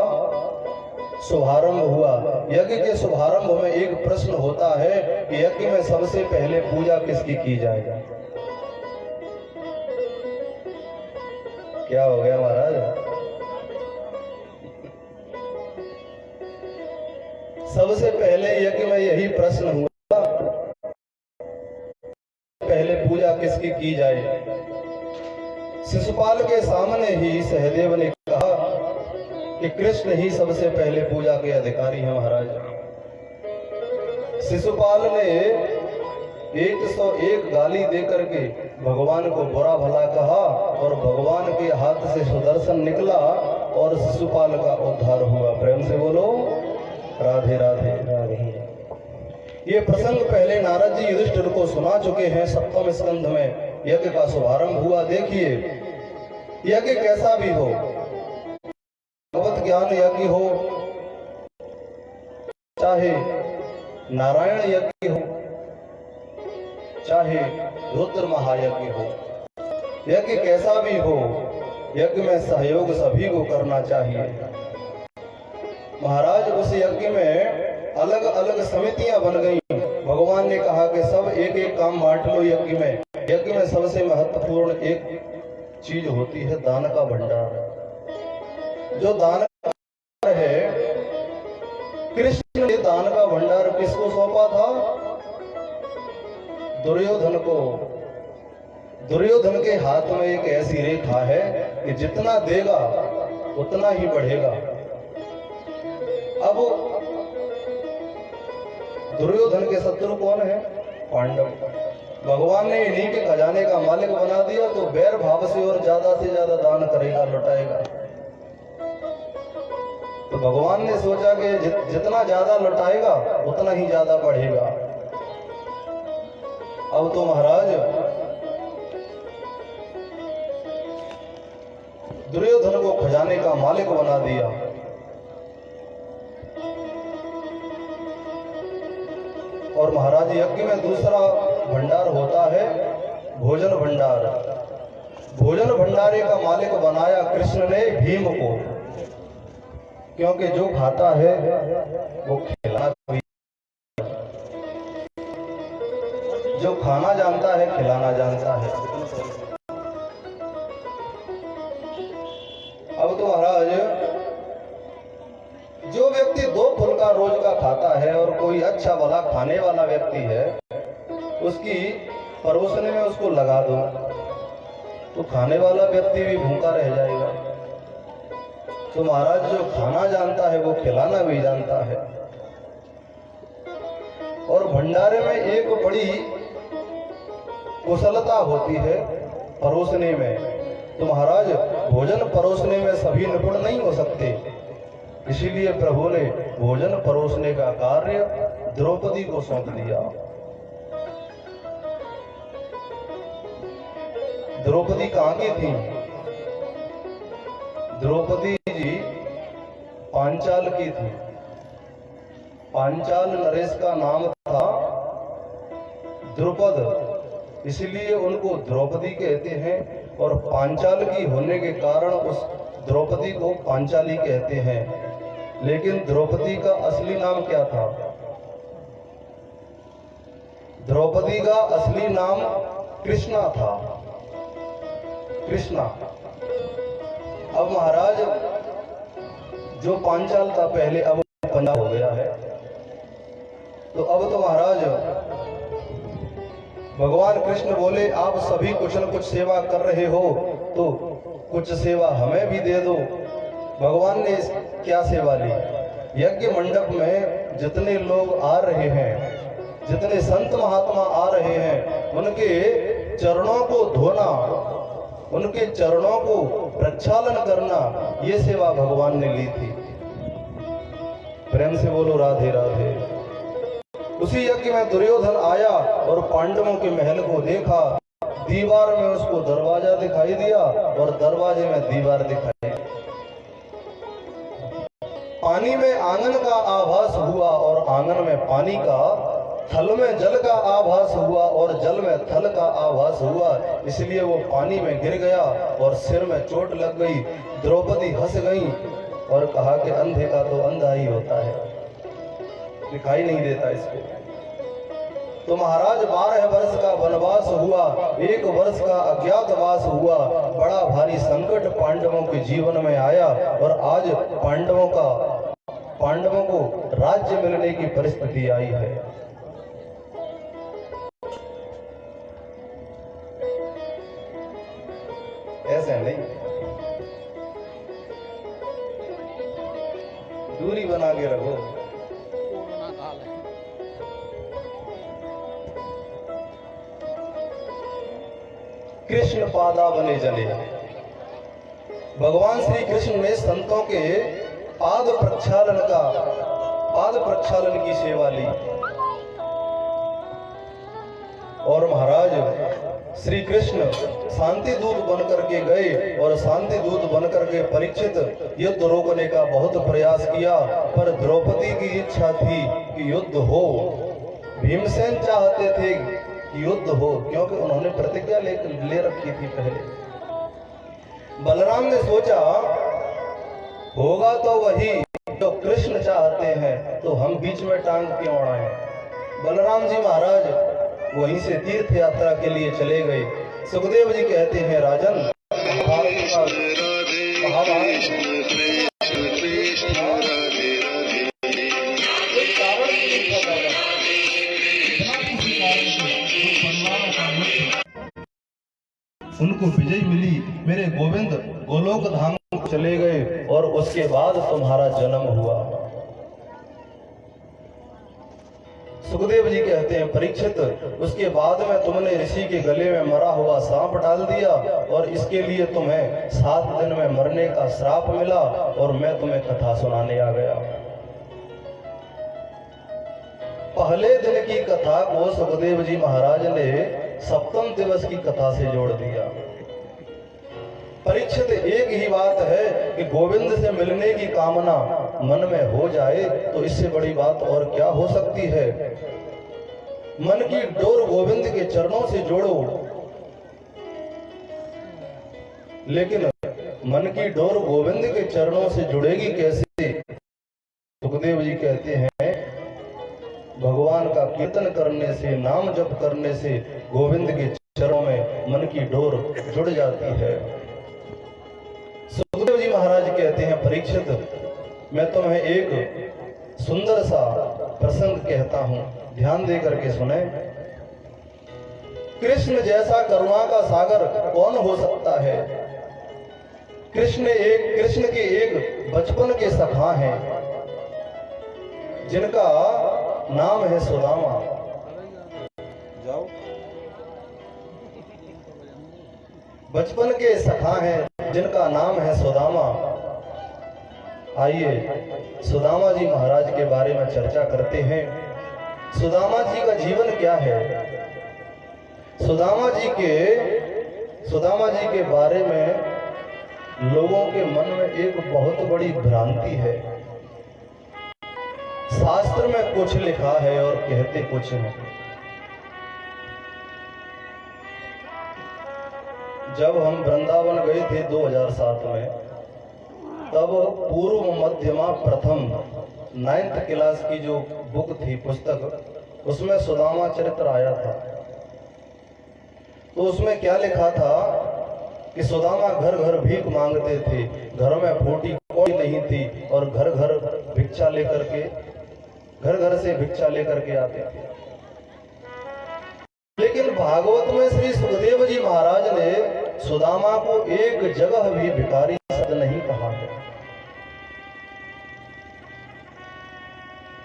शुभारंभ हुआ। यज्ञ के शुभारंभ में एक प्रश्न होता है कि यज्ञ में सबसे पहले पूजा किसकी की जाएगा? क्या हो गया महाराज? सबसे पहले यज्ञ में यही प्रश्न हुआ, पहले पूजा किसकी की जाए? शिशुपाल के सामने ही सहदेव ने कहा कि कृष्ण ही सबसे पहले पूजा के अधिकारी हैं महाराज। शिशुपाल ने 101 गाली देकर के भगवान को बुरा भला कहा और भगवान के हाथ से सुदर्शन निकला और शिशुपाल का उद्धार हुआ। प्रेम से बोलो राधे राधे राधे। ये प्रसंग पहले नारद जी युधिष्ठिर को सुना चुके हैं। 7वें स्कंध में यज्ञ का शुभारंभ हुआ। देखिए, यज्ञ कैसा भी हो, भगवत ज्ञान यज्ञ हो, चाहे नारायण यज्ञ हो, चाहे रुद्र महायज्ञ हो, यज्ञ कैसा भी हो, यज्ञ में सहयोग सभी को करना चाहिए। महाराज उस यज्ञ में अलग अलग समितियां बन गई। भगवान ने कहा कि सब एक एक काम बांट लो यज्ञ में। यज्ञ में सबसे महत्वपूर्ण एक चीज होती है दान का भंडार। जो दान है, कृष्ण ने दान का भंडार किसको सौंपा था? दुर्योधन को। दुर्योधन के हाथ में एक ऐसी रेखा है कि जितना देगा उतना ही बढ़ेगा। अब दुर्योधन के शत्रु कौन है? पांडव। भगवान ने इन्हीं के खजाने का मालिक बना दिया तो बैर भाव से और ज्यादा दान करेगा, लौटाएगा। तो भगवान ने सोचा कि जितना ज्यादा लौटाएगा उतना ही ज्यादा बढ़ेगा। अब तो महाराज दुर्योधन को खजाने का मालिक बना दिया। और महाराज यज्ञ में दूसरा भंडार होता है भोजन भंडार। भोजन भंडारे का मालिक बनाया कृष्ण ने भीम को, क्योंकि जो खाता है वो खिलाना, जो खाना जानता है खिलाना जानता है। अब तो महाराज जो व्यक्ति 2 फुल्का रोज का खाता है और कोई अच्छा भला खाने वाला व्यक्ति है, उसकी परोसने में उसको लगा दो तो खाने वाला व्यक्ति भी भूखा रह जाएगा। तो महाराज जो खाना जानता है वो खिलाना भी जानता है। और भंडारे में एक बड़ी कुशलता होती है परोसने में। तो महाराज भोजन परोसने में सभी निपुण नहीं हो सकते, इसीलिए प्रभु ने भोजन परोसने का कार्य द्रौपदी को सौंप दिया। द्रौपदी कहाँ की थी? द्रौपदी जी पांचाल की थी। पांचाल नरेश का नाम था द्रुपद, इसलिए उनको द्रौपदी कहते हैं। और पांचाल की होने के कारण उस द्रौपदी को पांचाली कहते हैं। लेकिन द्रौपदी का असली नाम क्या था? द्रौपदी का असली नाम कृष्णा था, कृष्णा। अब महाराज जो पांचाल था पहले, अब पंजाब हो गया है। तो अब तो महाराज भगवान कृष्ण बोले आप सभी कुछ न कुछ सेवा कर रहे हो तो कुछ सेवा हमें भी दे दो। भगवान ने क्या सेवा ली? यज्ञ मंडप में जितने लोग आ रहे हैं, जितने संत महात्मा आ रहे हैं, उनके चरणों को धोना, उनके चरणों को प्रक्षालन करना, ये सेवा भगवान ने ली थी। प्रेम से बोलो राधे राधे। उसी यज्ञ में दुर्योधन आया और पांडवों के महल को देखा। दीवार में उसको दरवाजा दिखाई दिया और दरवाजे में दीवार दिखाई। पानी में आंगन का आभास हुआ और आंगन में पानी का, थल में जल का आभास हुआ और जल में थल का आभास हुआ, इसलिए वो पानी में गिर गया और सिर में चोट लग गई। द्रौपदी हंस गई और कहा कि अंधे का तो अंधा ही होता है, दिखाई नहीं देता इसको। तो महाराज 12 वर्ष का वनवास हुआ, 1 वर्ष का अज्ञातवास हुआ, बड़ा भारी संकट पांडवों के जीवन में आया और आज पांडवों को राज्य मिलने की परिस्थिति आई है। ऐसे नहीं, दूरी बना के रखो। कृष्ण पादा बने जले। भगवान श्री कृष्ण ने संतों के पाद प्रक्षालन की सेवा ली और महाराज श्री कृष्ण शांति दूत बनकर के गए और शांति दूत बनकर के परीक्षित युद्ध रोकने का बहुत प्रयास किया, पर द्रौपदी की इच्छा थी कि युद्ध हो। भीमसेन चाहते थे कि युद्ध हो, क्योंकि उन्होंने प्रतिज्ञा ले रखी थी पहले। बलराम ने सोचा होगा तो वही जो कृष्ण चाहते हैं, तो हम बीच में टांग क्यों अड़ाएं। बलराम जी महाराज वहीं से तीर्थ यात्रा के लिए चले गए। सुखदेव जी कहते हैं राजन, उनको विजय मिली, मेरे गोविंद गोलोक धाम चले गए और उसके बाद तुम्हारा जन्म हुआ। सुखदेव जी कहते हैं परीक्षित, उसके बाद में तुमने ऋषि के गले में मरा हुआ सांप डाल दिया और इसके लिए तुम्हें 7 दिन में मरने का श्राप मिला और मैं तुम्हें कथा सुनाने आ गया। पहले दिन की कथा को सुखदेव जी महाराज ने 7वें दिवस की कथा से जोड़ दिया। परीक्षित, एक ही बात है कि गोविंद से मिलने की कामना मन में हो जाए तो इससे बड़ी बात और क्या हो सकती है। मन की डोर गोविंद के चरणों से जोड़ो, लेकिन मन की डोर गोविंद के चरणों से जुड़ेगी कैसे। सुखदेव जी कहते हैं भगवान का कीर्तन करने से, नाम जप करने से गोविंद के चरणों में मन की डोर जुड़ जाती है। सुखदेव जी महाराज कहते हैं परीक्षित, मैं तुम्हें एक सुंदर सा प्रसंग कहता हूं, ध्यान दे करके सुने। कृष्ण जैसा करुणा का सागर कौन हो सकता है। कृष्ण के एक बचपन के सखा हैं जिनका नाम है सुदामा। जाओ, बचपन के सखा हैं जिनका नाम है सुदामा। आइए सुदामा जी महाराज के बारे में चर्चा करते हैं। सुदामा जी का जीवन क्या है। सुदामा जी के बारे में लोगों के मन में एक बहुत बड़ी भ्रांति है। शास्त्र में कुछ लिखा है और कहते कुछ है। जब हम वृंदावन गए थे 2007 में, तब पूर्व मध्यमा प्रथम 9th क्लास की जो बुक थी, पुस्तक, उसमें सुदामा चरित्र आया था। तो उसमें क्या लिखा था कि सुदामा घर घर भीख मांगते थे, घर में फूटी कोई नहीं थी और घर घर से भिक्षा लेकर के आते थे। लेकिन भागवत में श्री सुखदेव जी महाराज ने सुदामा को एक जगह भी भिखारी शब्द नहीं कहा है।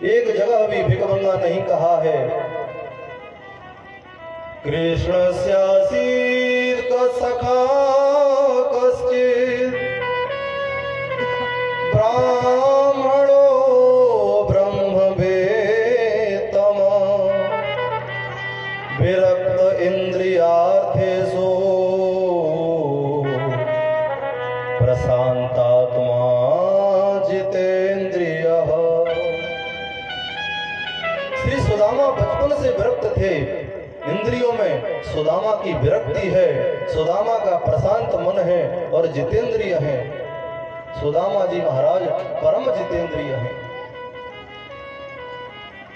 एक जगह भी भिखमंगा नहीं कहा है। कृष्णस्यासीत् सखा कश्चित् ब्राह्मणो ब्रह्मवेत्तम विरक्त इंद्रियार्थेषु प्रशांतात्मा जितेन्द्रिय। जीवन से विरक्त थे, इंद्रियों में सुदामा की विरक्ति है, सुदामा का प्रशांत मन है और जितेंद्रिय है। सुदामा जी महाराज परम जितेंद्रिय हैं।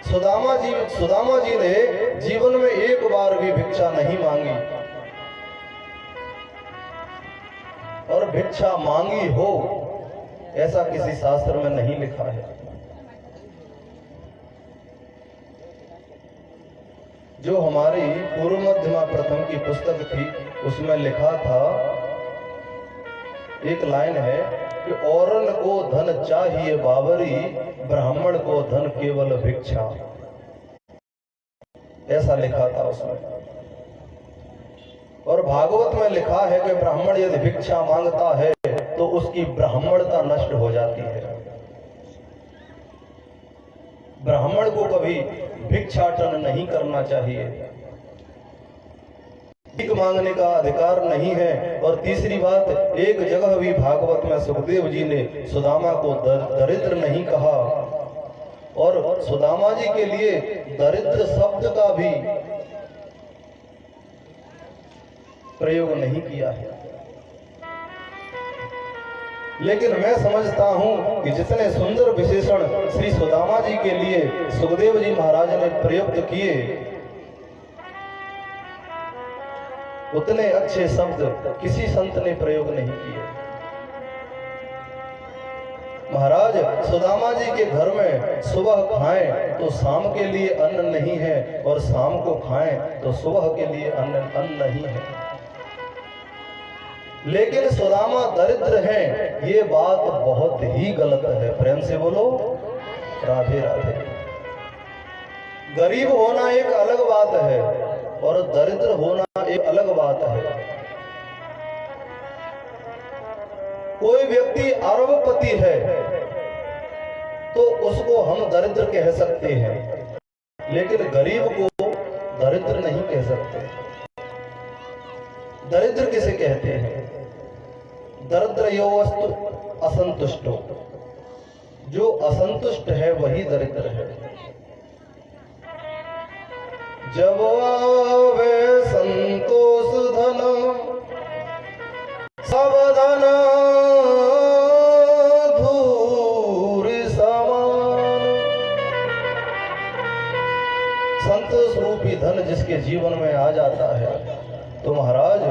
सुदामा जी ने जीवन में एक बार भी भिक्षा नहीं मांगी, और भिक्षा मांगी हो ऐसा किसी शास्त्र में नहीं लिखा है। जो हमारी पूर्व मध्यमा प्रथम की पुस्तक थी उसमें लिखा था, एक लाइन है कि औरन को धन चाहिए बावरी, ब्राह्मण को धन केवल भिक्षा, ऐसा लिखा था उसमें। और भागवत में लिखा है कि ब्राह्मण यदि भिक्षा मांगता है तो उसकी ब्राह्मणता नष्ट हो जाती है। ब्राह्मण को कभी भिक्षाटन नहीं करना चाहिए, भीख मांगने का अधिकार नहीं है। और तीसरी बात, एक जगह भी भागवत में सुखदेव जी ने सुदामा को दरिद्र नहीं कहा, और सुदामा जी के लिए दरिद्र शब्द का भी प्रयोग नहीं किया है। लेकिन मैं समझता हूं कि जितने सुंदर विशेषण श्री सुदामा जी के लिए सुखदेव जी महाराज ने प्रयुक्त किए, उतने अच्छे शब्द किसी संत ने प्रयोग नहीं किए। महाराज सुदामा जी के घर में सुबह खाएं तो शाम के लिए अन्न नहीं है, और शाम को खाएं तो सुबह के लिए अन्न नहीं है। लेकिन सुदामा दरिद्र हैं, ये बात बहुत ही गलत है। प्रेम से बोलो राधे राधे। गरीब होना एक अलग बात है और दरिद्र होना एक अलग बात है। कोई व्यक्ति अरबपति है तो उसको हम दरिद्र कह सकते हैं, लेकिन गरीब को दरिद्र नहीं कह सकते। दरिद्र किसे कहते हैं? दरिद्रयो वस्तु असंतुष्टो, जो असंतुष्ट है वही दरिद्र है। जब आवे संतोष धन सब धन धूर समान। संतोष रूपी धन जिसके जीवन में आ जाता है तो महाराज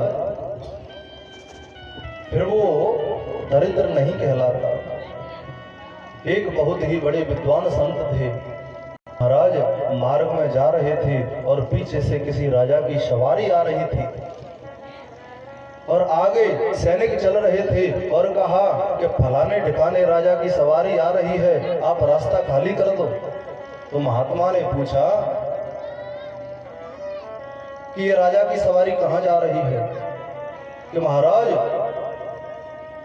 फिर वो दरिद्र नहीं कहलाता। एक बहुत ही बड़े विद्वान संत थे। महाराज मार्ग में जा रहे थे और पीछे से किसी राजा की सवारी आ रही थी, और आगे सैनिक चल रहे थे और कहा कि फलाने ठिकाने राजा की सवारी आ रही है, आप रास्ता खाली कर दो। तो महात्मा ने पूछा कि ये राजा की सवारी कहां जा रही है? कि महाराज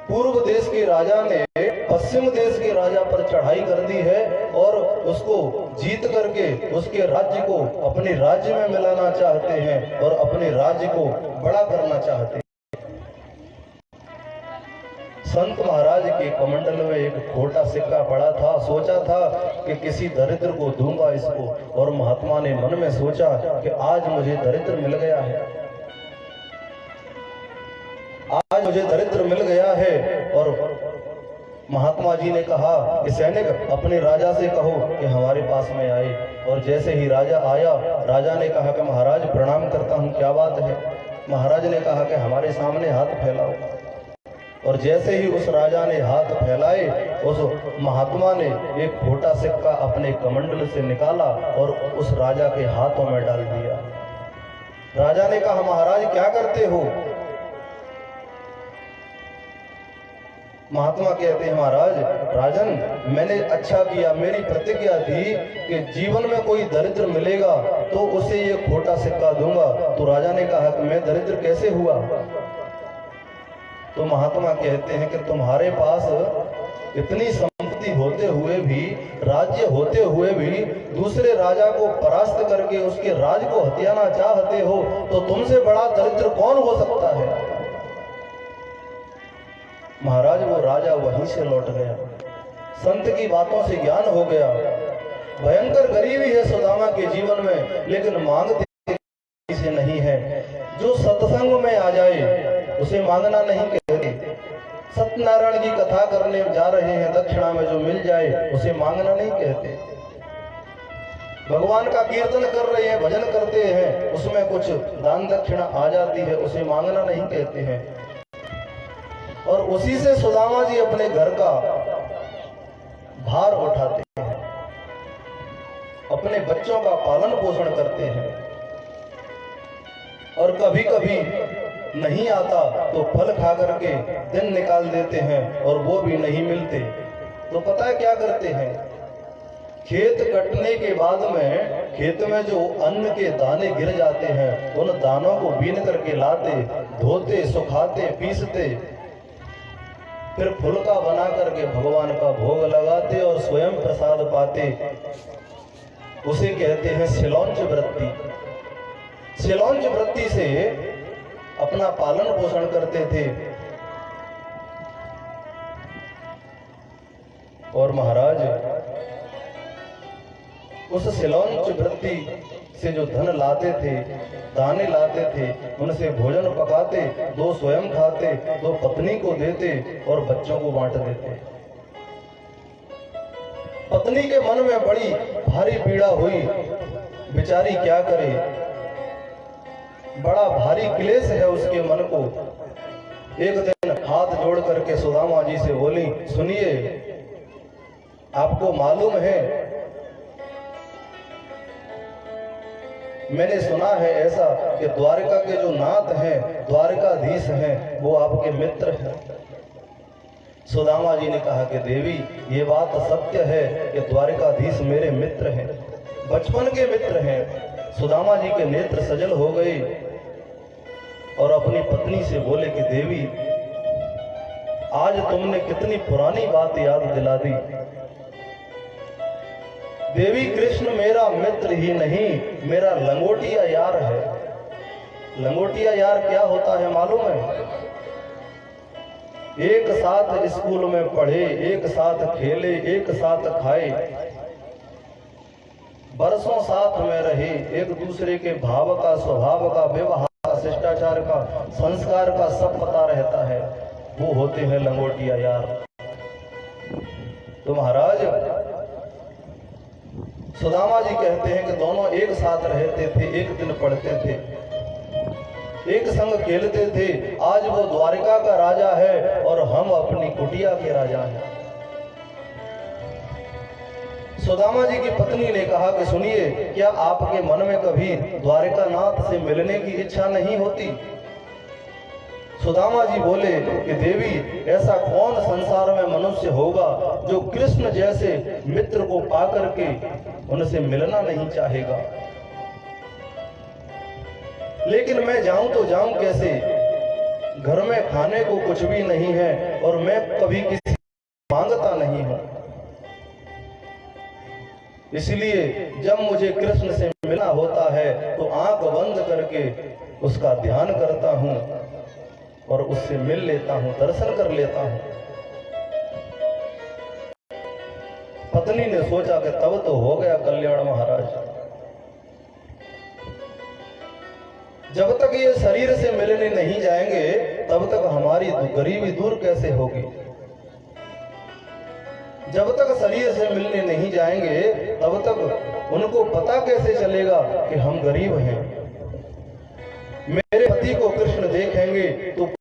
पूर्व देश के राजा ने पश्चिम देश के राजा पर चढ़ाई कर दी है और उसको जीत करके उसके राज्य को अपने राज्य में मिलाना चाहते हैं और अपने राज्य को बड़ा करना चाहते हैं। संत महाराज के कमंडल में एक खोटा सिक्का पड़ा था। सोचा था कि किसी दरिद्र को दूंगा इसको, और महात्मा ने मन में सोचा कि आज मुझे दरिद्र मिल गया है, आज मुझे दरिद्र मिल गया है। और महात्मा जी ने कहा कि सैनिक अपने राजा से कहो कि हमारे पास में आए। और जैसे ही राजा आया, राजा ने कहा कि महाराज प्रणाम करता हूं, क्या बात है? महाराज ने कहा कि हमारे सामने हाथ फैलाओ। और जैसे ही उस राजा ने हाथ फैलाए, उस महात्मा ने एक खोटा सिक्का अपने कमंडल से निकाला और उस राजा के हाथों में डाल दिया। राजा ने कहा महाराज क्या करते हो? महात्मा कहते हैं महाराज राजन, मैंने अच्छा किया, मेरी प्रतिज्ञा थी कि जीवन में कोई दरिद्र मिलेगा तो उसे ये खोटा सिक्का दूंगा। तो राजा ने कहा कि मैं दरिद्र कैसे हुआ? तो महात्मा कहते हैं कि तुम्हारे पास इतनी संपत्ति होते हुए भी, राज्य होते हुए भी दूसरे राजा को परास्त करके उसके राज को हथियाना चाहते हो, तो तुमसे बड़ा दरिद्र कौन हो सकता है? महाराज वो राजा वहीं से लौट गया। संत की बातों से ज्ञान हो गया। भयंकर गरीबी है सुदामा के जीवन में, लेकिन मांगते से नहीं है। जो सत्संग में आ जाए उसे मांगना नहीं कहते। सत्यनारायण की कथा करने जा रहे हैं, दक्षिणा में जो मिल जाए उसे मांगना नहीं कहते। भगवान का कीर्तन कर रहे हैं, भजन करते हैं, उसमें कुछ दान दक्षिणा आ जाती है, उसे मांगना नहीं कहते हैं। और उसी से सुदामा जी अपने घर का भार उठाते हैं, अपने बच्चों का पालन पोषण करते हैं। और कभी कभी नहीं आता तो फल खा करके दिन निकाल देते हैं, और वो भी नहीं मिलते तो पता है क्या करते हैं? खेत कटने के बाद में खेत में जो अन्न के दाने गिर जाते हैं, उन दानों को बीन करके लाते, धोते, सुखाते, पीसते, फिर फुलका बना करके भगवान का भोग लगाते और स्वयं प्रसाद पाते। उसे कहते हैं सिलौंच वृत्ति। सिलौंच वृत्ति से अपना पालन पोषण करते थे। और महाराज उस सिलौंच वृत्ति से जो धन लाते थे, दाने लाते थे, उनसे भोजन पकाते, 2 स्वयं खाते, 2 पत्नी को देते और बच्चों को बांट देते। पत्नी के मन में बड़ी भारी पीड़ा हुई, बेचारी क्या करे, बड़ा भारी क्लेश है उसके मन को। एक दिन हाथ जोड़ करके सुदामा जी से बोली, सुनिए, आपको मालूम है मैंने सुना है ऐसा कि द्वारका के जो नाथ हैं, द्वारकाधीश हैं, वो आपके मित्र हैं। सुदामा जी ने कहा कि देवी, ये बात सत्य है कि द्वारकाधीश मेरे मित्र हैं, बचपन के मित्र हैं। सुदामा जी के नेत्र सजल हो गए और अपनी पत्नी से बोले कि देवी, आज तुमने कितनी पुरानी बात याद दिला दी। देवी, कृष्ण मेरा मित्र ही नहीं, मेरा लंगोटिया यार है। लंगोटिया यार क्या होता है मालूम है? एक साथ स्कूल में पढ़े, एक साथ खेले, एक साथ खाए, बरसों साथ में रहे, एक दूसरे के भाव का, स्वभाव का, व्यवहार का, शिष्टाचार का, संस्कार का सब पता रहता है, वो होते हैं लंगोटिया यार। तो महाराज सुदामा जी कहते हैं कि दोनों एक साथ रहते थे, एक दिन पढ़ते थे, एक संग खेलते थे। आज वो द्वारका का राजा है और हम अपनी कुटिया के राजा हैं। सुदामा जी की पत्नी ने कहा कि सुनिए, क्या आपके मन में कभी द्वारकानाथ से मिलने की इच्छा नहीं होती? सुदामा जी बोले कि देवी, ऐसा कौन संसार में मनुष्य होगा जो कृष्ण जैसे मित्र को पाकर के उनसे मिलना नहीं चाहेगा। लेकिन मैं जाऊं तो जाऊं कैसे? घर में खाने को कुछ भी नहीं है और मैं कभी किसी मांगता नहीं हूं। इसलिए जब मुझे कृष्ण से मिलना होता है तो आंख बंद करके उसका ध्यान करता हूं और उससे मिल लेता हूं, दर्शन कर लेता हूं। पत्नी ने सोचा कि तब तो हो गया कल्याण महाराज। जब तक ये शरीर से मिलने नहीं जाएंगे तब तक हमारी गरीबी दूर कैसे होगी? जब तक शरीर से मिलने नहीं जाएंगे तब तक उनको पता कैसे चलेगा कि हम गरीब हैं? मेरे पति को कृष्ण देखेंगे तो